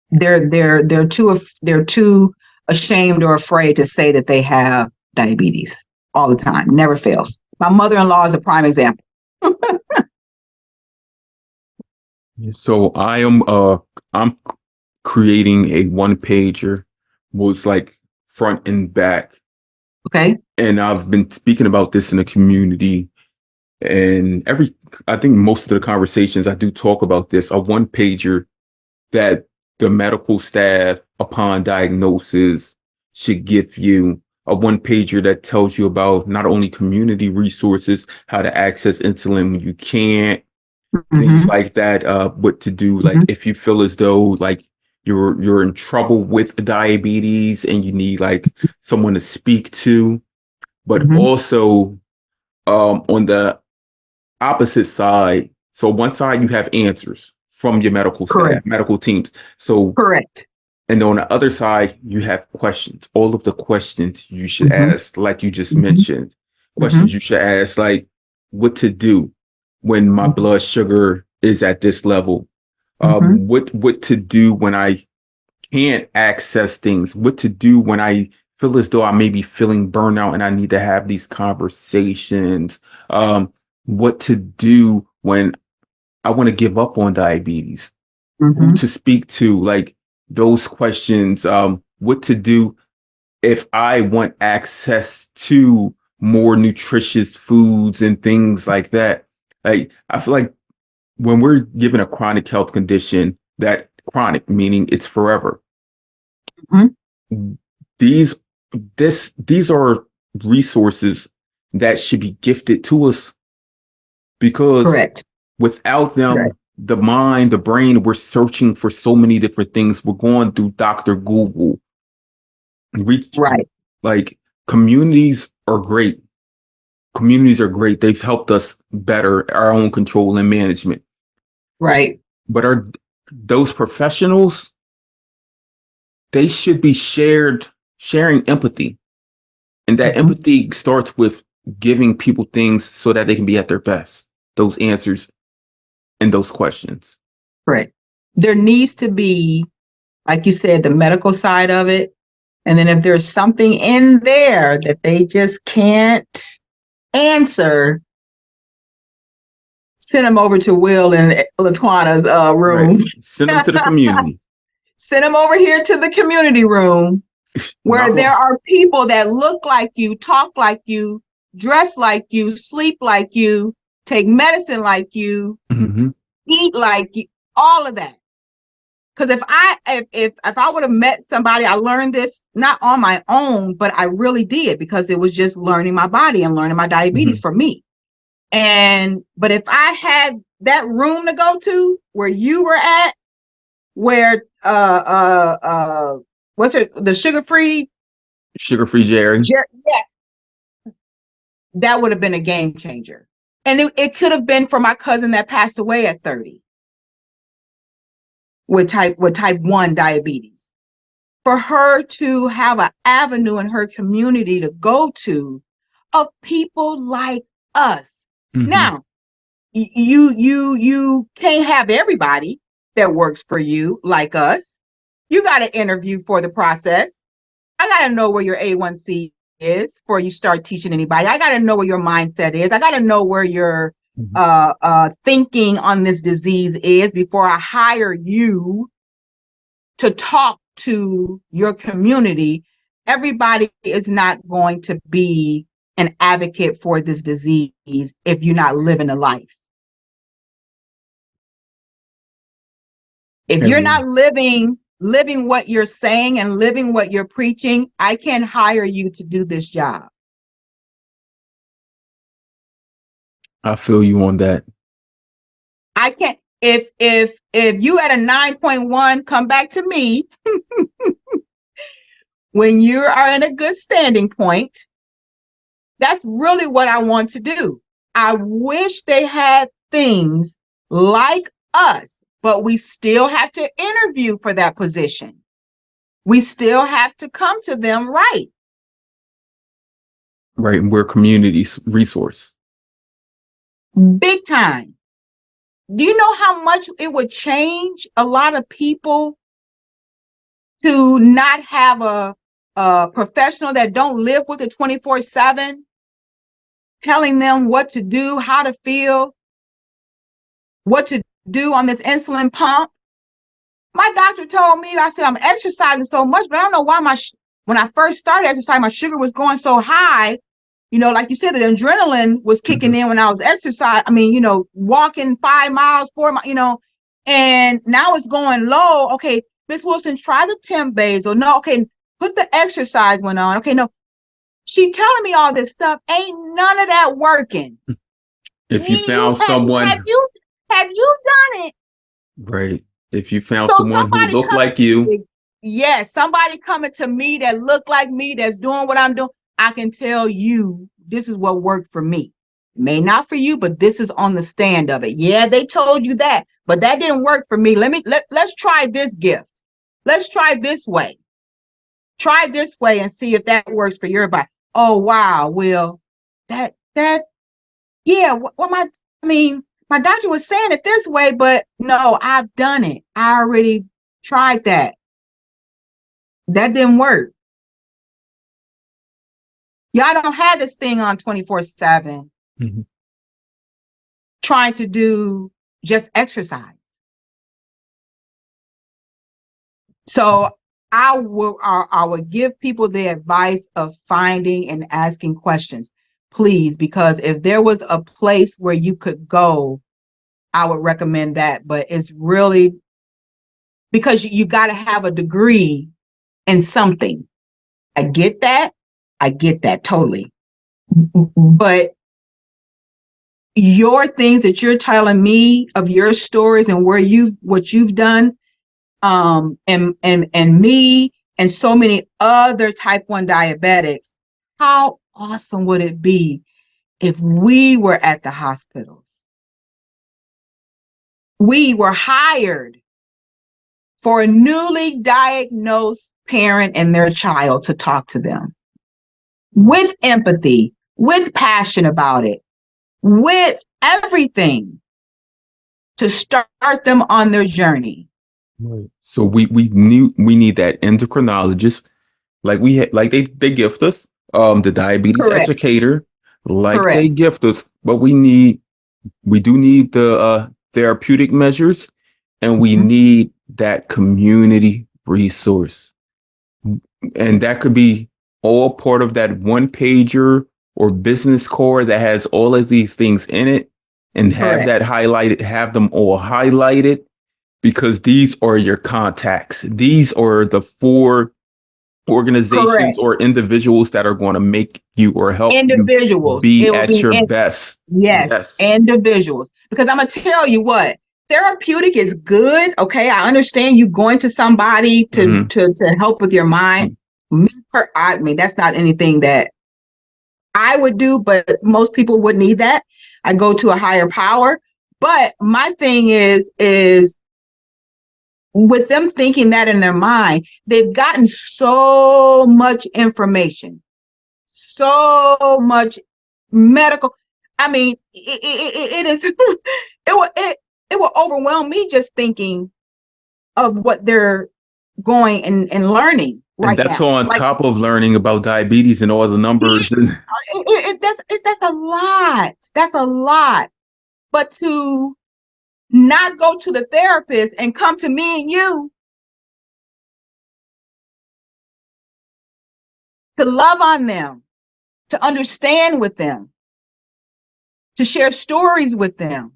They're too ashamed or afraid to say that they have diabetes all the time. Never fails. My mother-in-law is a prime example. So I'm creating a one-pager, was like front and back. Okay. And I've been speaking about this in the community, and I think most of the conversations I do talk about this, a one-pager that the medical staff upon diagnosis should give you, a one pager that tells you about not only community resources, how to access insulin when you can't, things Mm-hmm. like that, what to do, like Mm-hmm. if you feel as though like you're in trouble with diabetes and you need like someone to speak to, but Mm-hmm. also on the opposite side, so one side you have answers from your medical staff, Correct. medical teams. So, Correct. and on the other side, you have questions. All of the questions you should Mm-hmm. ask, like you just Mm-hmm. mentioned, Mm-hmm. questions you should ask, like what to do when my blood sugar is at this level. Mm-hmm. What to do when I can't access things, what to do when I feel as though I may be feeling burnout and I need to have these conversations, what to do when I want to give up on diabetes, who Mm-hmm. to speak to, like those questions, what to do if I want access to more nutritious foods and things like that. Like, I feel like when we're given a chronic health condition, that chronic meaning it's forever, Mm-hmm. these these are resources that should be gifted to us, because Correct. without Correct. them, the mind, the brain, we're searching for so many different things. We're going through Dr. Google. Reach, Right. like, communities are great. Communities are great. They've helped us better our own control and management. Right. But are those professionals, they should be sharing empathy. And that Mm-hmm. empathy starts with giving people things so that they can be at their best. Those answers and those questions. Correct. There needs to be, like you said, the medical side of it. And then if there's something in there that they just can't answer, send them over to Will and Latwanna's Right. room. Send them to the community. Send them over here to the community room where Not there are people that look like you, talk like you, dress like you, sleep like you, take medicine like you, mm-hmm. eat like you, all of that. Because if I would have met somebody, I learned this not on my own, but I really did, because it was just learning my body and learning my diabetes Mm-hmm. for me. But if I had that room to go to where you were at, where what's it, the sugar-free Jerry. yeah, that would have been a game changer. And it could have been for my cousin that passed away at 30 with type 1 diabetes. For her to have an avenue in her community to go to of people like us. Mm-hmm. Now, you can't have everybody that works for you like us. You got to interview for the process. I got to know where your A1C is before you start teaching anybody. I got to know where your mindset is. I got to know where your thinking on this disease is before I hire you to talk to your community. Everybody is not going to be an advocate for this disease if you're not living a life. If you're not living what you're saying and living what you're preaching, I can't hire you to do this job. I feel you on that. I can't. If you at a 9.1, come back to me when you are in a good standing point. That's really what I want to do. I wish they had things like us, but we still have to interview for that position. We still have to come to them right. Right. And we're community resource. Big time. Do you know how much it would change a lot of people to not have a professional that don't live with it 24/7, telling them what to do, how to feel, what to do on this insulin pump? My doctor told me, I said, I'm exercising so much, but I don't know why when I first started exercising, my sugar was going so high. You know, like you said, the adrenaline was kicking in when I was exercising. I mean, walking 5 miles, 4 miles, and now it's going low. Okay, Miss Wilson, try the temp basal. No, okay, put the exercise one on. Okay, no. She telling me all this stuff. Ain't none of that working. If you found someone, Have you done it? right? If you found So someone who somebody looked coming like you, to, yes, somebody coming to me that look like me, that's doing what I'm doing, I can tell you this is what worked for me. May not for you, but this is on the stand of it. Yeah, they told you that, but that didn't work for me. Let's try this gift. Let's try this way. Try this way and see if that works for your body. Oh wow, well, that yeah, I mean, my doctor was saying it this way, but no, I've done it. I already tried that. That didn't work. Y'all don't have this thing on 24/7 Mhm. trying to do just exercise. So I would give people the advice of finding and asking questions, please, because if there was a place where you could go, I would recommend that. But it's really because you got to have a degree in something. I get that. I get that totally. But your things that you're telling me of your stories and what you've done, and me and so many other type 1 diabetics, how awesome would it be if we were at the hospitals? We were hired for a newly diagnosed parent and their child to talk to them with empathy, with passion about it, with everything to start them on their journey. Right. So we need that endocrinologist, like they gift us, the diabetes Correct. educator, like they Correct. gift us, but we do need the therapeutic measures, and we Mhm. need that community resource. And that could be all part of that one pager or business core that has all of these things in it, and have Correct. that highlighted, have them all highlighted, because these are your contacts. These are the 4 organizations Correct. or individuals that are going to make you or help you Individuals. be It will at be your best. yes, Yes. individuals. Because I'm gonna tell you what, therapeutic is good. Okay, I understand you going to somebody Hmm. to help with your mind. I mean, that's not anything that I would do, but most people would need that. I go to a higher power. But my thing is with them thinking that in their mind, they've gotten so much information, so much medical. I mean, it is it will overwhelm me just thinking of what they're going and learning And right that's now. on Like top of learning about diabetes and all the numbers. And that's a lot. That's a lot. But to not go to the therapist and come to me and you to love on them, to understand with them, to share stories with them.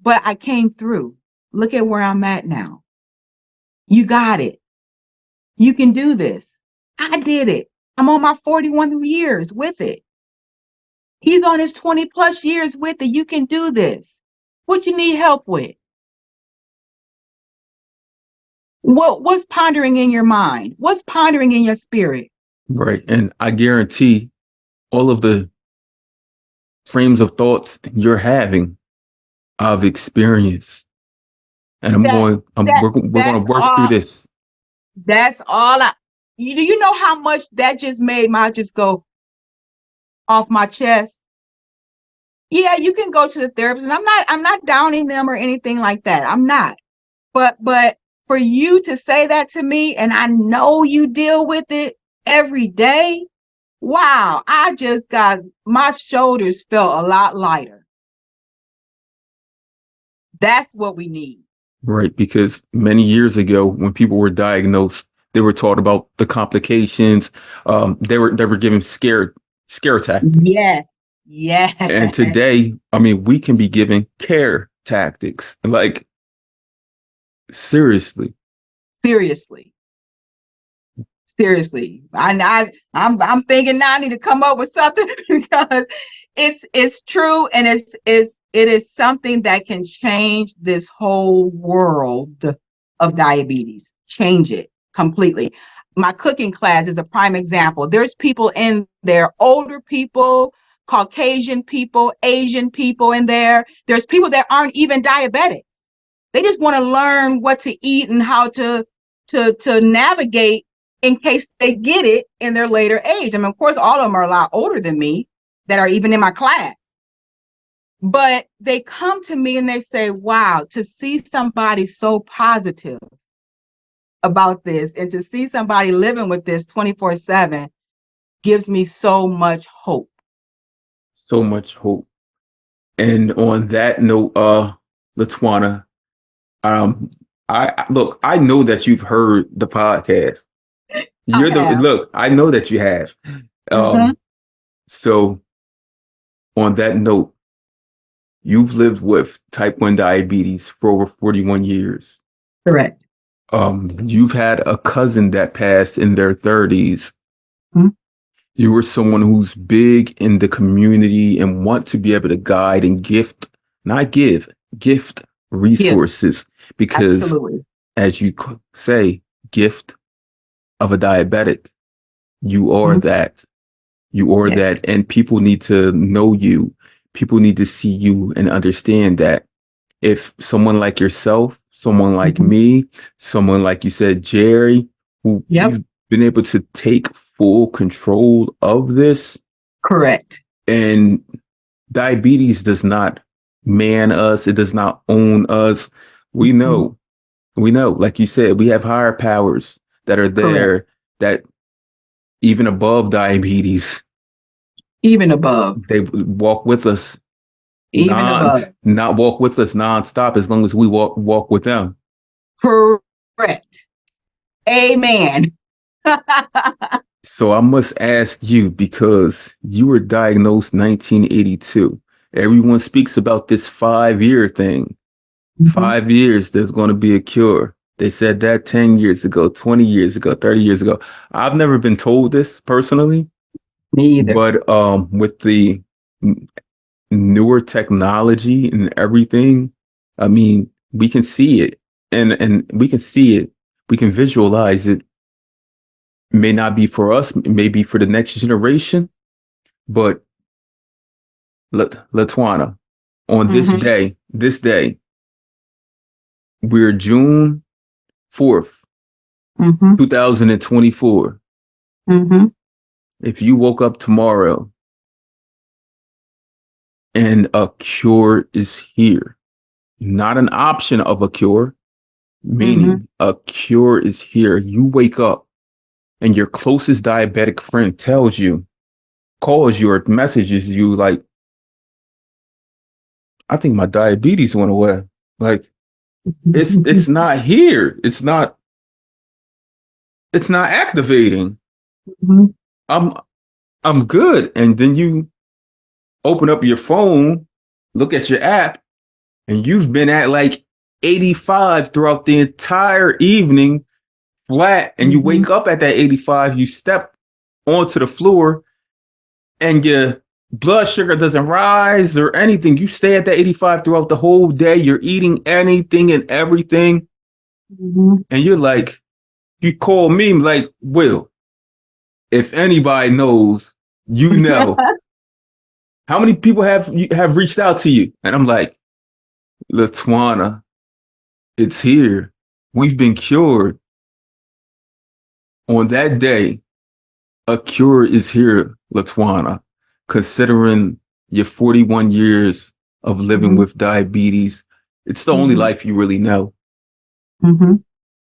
But I came through. Look at where I'm at now. You got it. You can do this. I did it. I'm on my 41 years with it. He's on his 20 plus years with it. You can do this. What you need help with? What's pondering in your mind? What's pondering in your spirit? right. And I guarantee all of the frames of thoughts you're having, I've experienced. And That we're going that's to work through all. this. That's all. You know how much that just made my just go off my chest. Yeah, you can go to the therapist, and I'm not downing them or anything like that. I'm not. But for you to say that to me, and I know you deal with it every day. Wow, I just got my shoulders felt a lot lighter. That's what we need. Right. Because many years ago, when people were diagnosed, they were taught about the complications. They were given scare tactics. Yes. Yes. And today, I mean, we can be given care tactics. Like, seriously. Seriously. Seriously. I'm thinking now I need to come up with something because it's true, and it is something that can change this whole world of diabetes. Change it completely. My cooking class is a prime example. There's people in there, older people, Caucasian people, Asian people in there. There's people that aren't even diabetic. They just want to learn what to eat and how to navigate in case they get it in their later age. I mean, of course, all of them are a lot older than me that are even in my class. But they come to me and they say, wow, to see somebody so positive about this and to see somebody living with this 24/7 gives me so much hope. So much hope. And on that note, Latwonna, um, look, I know that you've heard the podcast. I have. Look, I know that you have. Mm-hmm. So on that note, you've lived with type 1 diabetes for over 41 years. Correct. You've had a cousin that passed in their 30s. Mm-hmm. You were someone who's big in the community and want to be able to guide and gift, not give, gift Yeah, resources because, absolutely. as you say, gift of a diabetic, you are Mm-hmm. that. You are that. Yes. And people need to know you. People need to see you and understand that if someone like yourself, someone like Mm-hmm. me, someone like you said, Jerry, who Yep. you've been able to take full control of this, Correct. and diabetes does not man us, it does not own us. We Mm-hmm. know, we know, like you said, we have higher powers that are Correct. there that even above diabetes, Even above. they walk with us, Even above. not walk with us nonstop as long as we walk with them. Correct. Amen. So I must ask you, because you were diagnosed 1982. Everyone speaks about this 5-year thing. Mm-hmm. 5 years, there's going to be a cure. They said that 10 years ago, 20 years ago, 30 years ago. I've never been told this personally, Me either. but with the newer technology and everything, I mean, we can see it, and we can see it. We can visualize it. May not be for us, it may be for the next generation, but Latwonna, on Mm-hmm. this day, we're June 4th, Mm-hmm. 2024. Mm-hmm. If you woke up tomorrow and a cure is here, not an option of a cure, Mm-hmm. meaning a cure is here, you wake up and your closest diabetic friend tells you, calls you or messages you like, I think my diabetes went away. Like, it's not here. It's not activating. Mm-hmm. I'm I'm good. And then you open up your phone, look at your app, and you've been at like 85 throughout the entire evening flat, and you Mm-hmm. wake up at that 85, you step onto the floor and your blood sugar doesn't rise or anything. You stay at that 85 throughout the whole day. You're eating anything and everything. Mm-hmm. And you're like, you call me like, Will, if anybody knows, you know. How many people have reached out to you? And I'm like, Latwonna, it's here. We've been cured. On that day, a cure is here, Latwonna, considering your 41 years of living Mm-hmm. with diabetes. It's the only Mm-hmm. life you really know. Mm-hmm.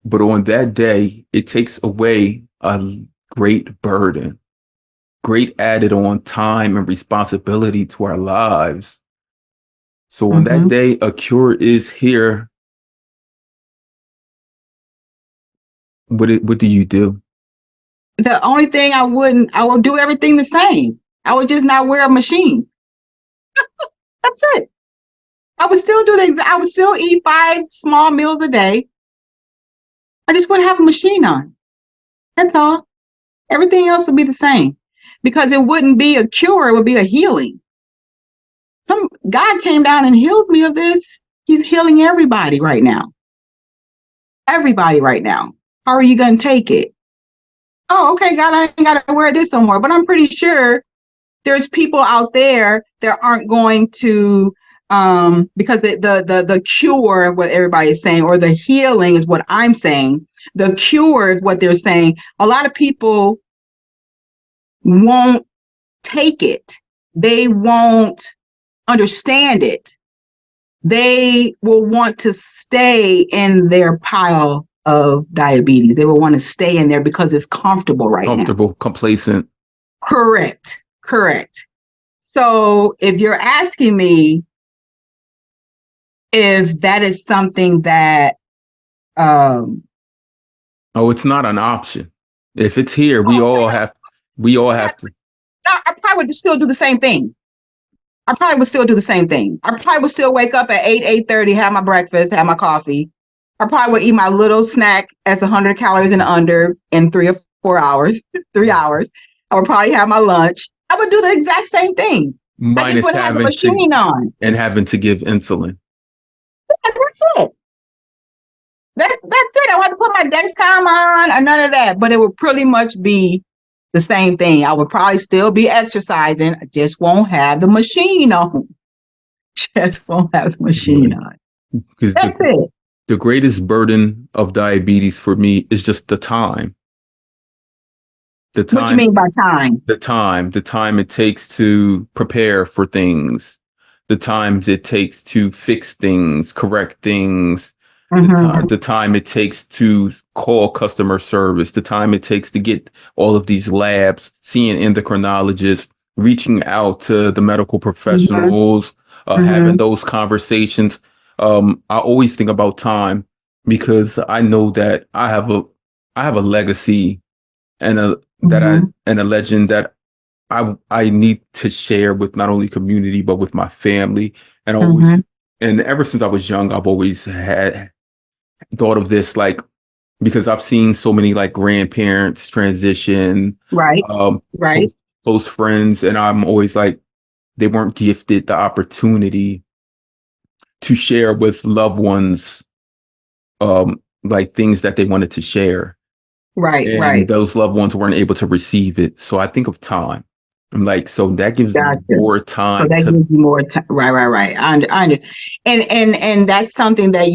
But on that day, it takes away a great burden, great added on time and responsibility to our lives. So on that Mm-hmm. day, a cure is here. What do you do? The only thing I would do everything the same. I would just not wear a machine. That's it. I would still do things. I would still eat 5 small meals a day. I just wouldn't have a machine on. That's all. Everything else would be the same because it wouldn't be a cure. It would be a healing. God came down and healed me of this. He's healing everybody right now. Everybody right now. How are you going to take it? Oh, okay, God, I ain't got to wear this no more. But I'm pretty sure there's people out there that aren't going to, because the cure, what everybody is saying, or the healing is what I'm saying. The cure is what they're saying. A lot of people won't take it. They won't understand it. They will want to stay in their pile of diabetes. They will want to stay in there because it's comfortable right now. Comfortable, complacent. Correct. So if you're asking me if that is something that it's not an option. If it's here, we all have to. I probably would still do the same thing. I probably would still wake up at 8:30, have my breakfast, have my coffee. I probably would eat my little snack that's 100 calories and under in 3 or 4 hours, 3 hours. I would probably have my lunch. I would do the exact same things. I just would have the machine on. And having to give insulin. And that's it. That's it. I don't have to put my Dexcom on or none of that. But it would pretty much be the same thing. I would probably still be exercising. I just won't have the machine on. That's it. The greatest burden of diabetes for me is just the time. What you mean by time? The time it takes to prepare for things, the times it takes to fix things, correct things, the time it takes to call customer service, the time it takes to get all of these labs, seeing endocrinologists, reaching out to the medical professionals, having those conversations. I always think about time because I know that I have a legacy and a legend that I need to share with not only community but with my family. And always, and ever since I was young, I've always had thought of this, like, because I've seen so many like grandparents transition, right, close friends, and I'm always like, they weren't gifted the opportunity to share with loved ones, like things that they wanted to share. Right. Those loved ones weren't able to receive it. So I think of time. I'm like, so that gives me more time. So that gives you more time. Right. And that's something that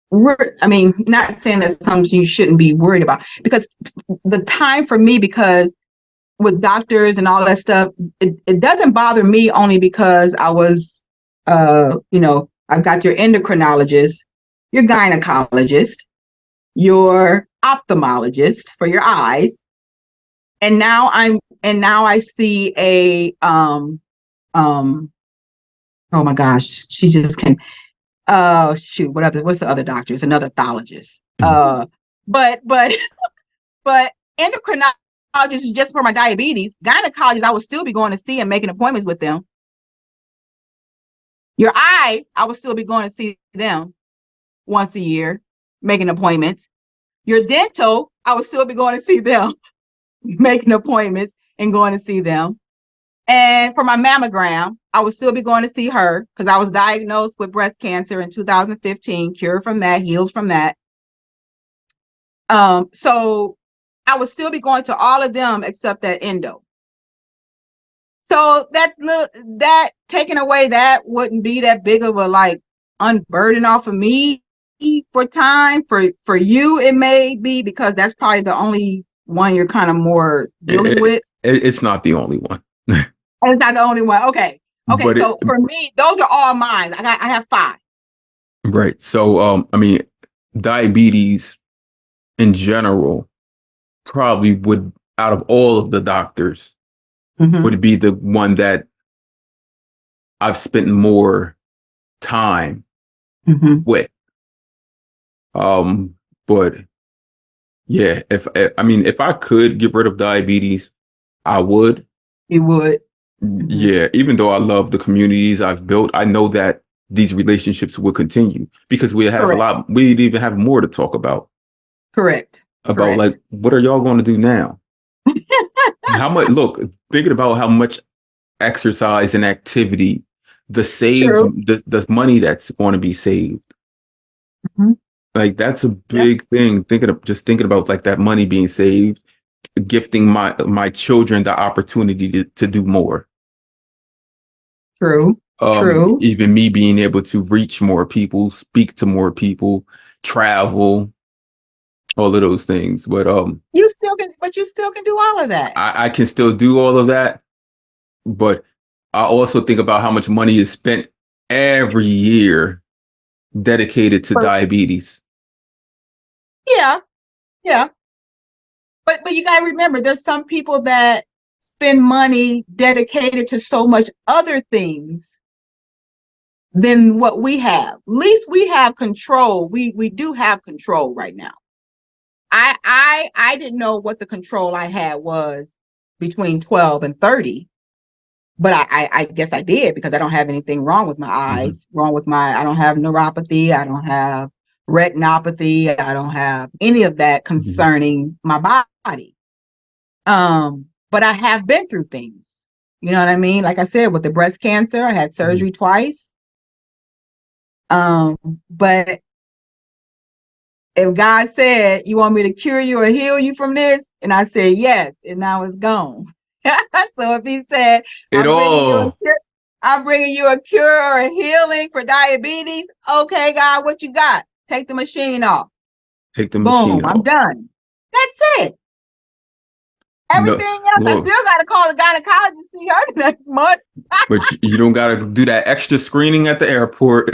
not saying that's something you shouldn't be worried about, because the time for me, because with doctors and all that stuff, it doesn't bother me only because I was, I've got your endocrinologist, your gynecologist, your ophthalmologist for your eyes. And now I see a, oh my gosh, she just came. What's the other doctor? It's another pathologist. But endocrinologist is just for my diabetes. Gynecologist, I will still be going to see and making appointments with them. Your eyes, I will still be going to see them once a year, making appointments. Your dental, I will still be going to see them, making appointments and going to see them. And for my mammogram, I will still be going to see her because I was diagnosed with breast cancer in 2015, cured from that, healed from that. So I would still be going to all of them except that endo. So that taking away that wouldn't be that big of a like unburden off of me for time. For you, it may be, because that's probably the only one you're kind of more dealing with. It's not the only one. It's not the only one. Okay. So for me, those are all mine. I have 5. Right. So, diabetes in general probably would, out of all of the doctors, would be the one that I've spent more time with. But yeah, if I could get rid of diabetes, I would. You would. Yeah, even though I love the communities I've built, I know that these relationships will continue because we'd even have more to talk about. Correct. about like, Correct. what are y'all going to do now? How much, look, thinking about how much exercise and activity, True. the money that's going to be saved. Mhm. Like that's a Yep. big thing. Thinking about like that money being saved, gifting my children the opportunity to do more. True. True. Even me being able to reach more people, speak to more people, travel, all of those things. But But you still can do all of that. I can still do all of that. But I also think about how much money is spent every year dedicated to But diabetes. yeah, yeah. But you gotta remember there's some people that spend money dedicated to so much other things than what we have. At least we have control. We do have control right now. I didn't know what the control I had was between 12 and 30, but I guess I did because I don't have anything wrong with my Mhm. eyes, I don't have neuropathy, I don't have retinopathy, I don't have any of that Mhm. concerning my body. But I have been through things. You know what I mean? Like I said, with the breast cancer, I had Mhm. surgery twice. But if God said, you want me to cure you or heal you from this? And I said, yes. And now it's gone. So if he said, It all I'm bringing you a cure or a healing for diabetes. Okay, God, what you got? Take the machine off. take the Boom, machine I'm off. done. That's it. No, Everything else, I look, still got to call the gynecologist to see her next month. but you don't got to do that extra screening at the airport.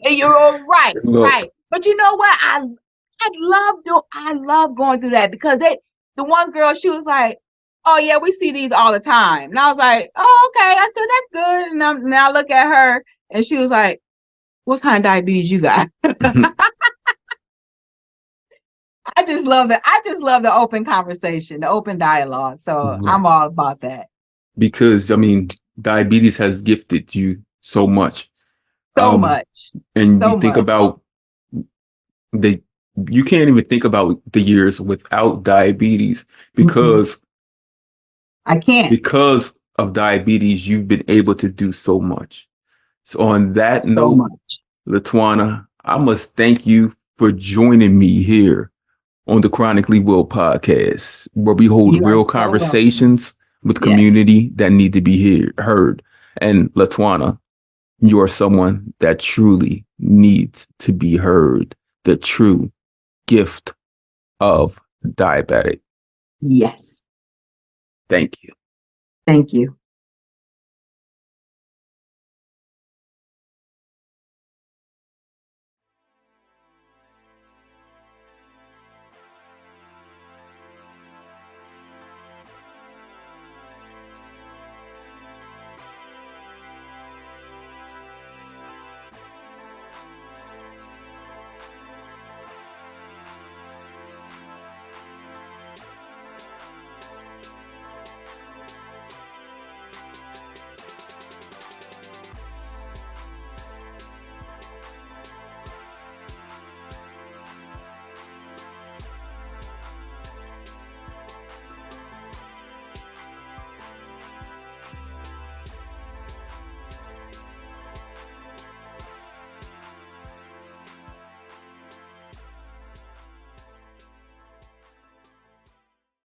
You're right, Look, right. But you know what? I love going through that because the one girl, she was like, "Oh yeah, we see these all the time," and I was like, "Oh okay." I said, "That's good." And now I look at her, and she was like, "What kind of diabetes you got?" I just love it. I just love the open conversation, the open dialogue. So right. I'm all about that. Because I mean, diabetes has gifted you so much. So Um, much, and you so think much. about the you can't even think about the years without diabetes Mm-mm. because I can't. because of diabetes, you've been able to do so much. So on that So note, much. Latwonna, I must thank you for joining me here on the Chronically Will podcast, where we hold You are real so welcome. conversations with Yes. community that need to be heard. And Latwonna, you are someone that truly needs to be heard. The true gift of diabetic. Yes. Thank you. Thank you.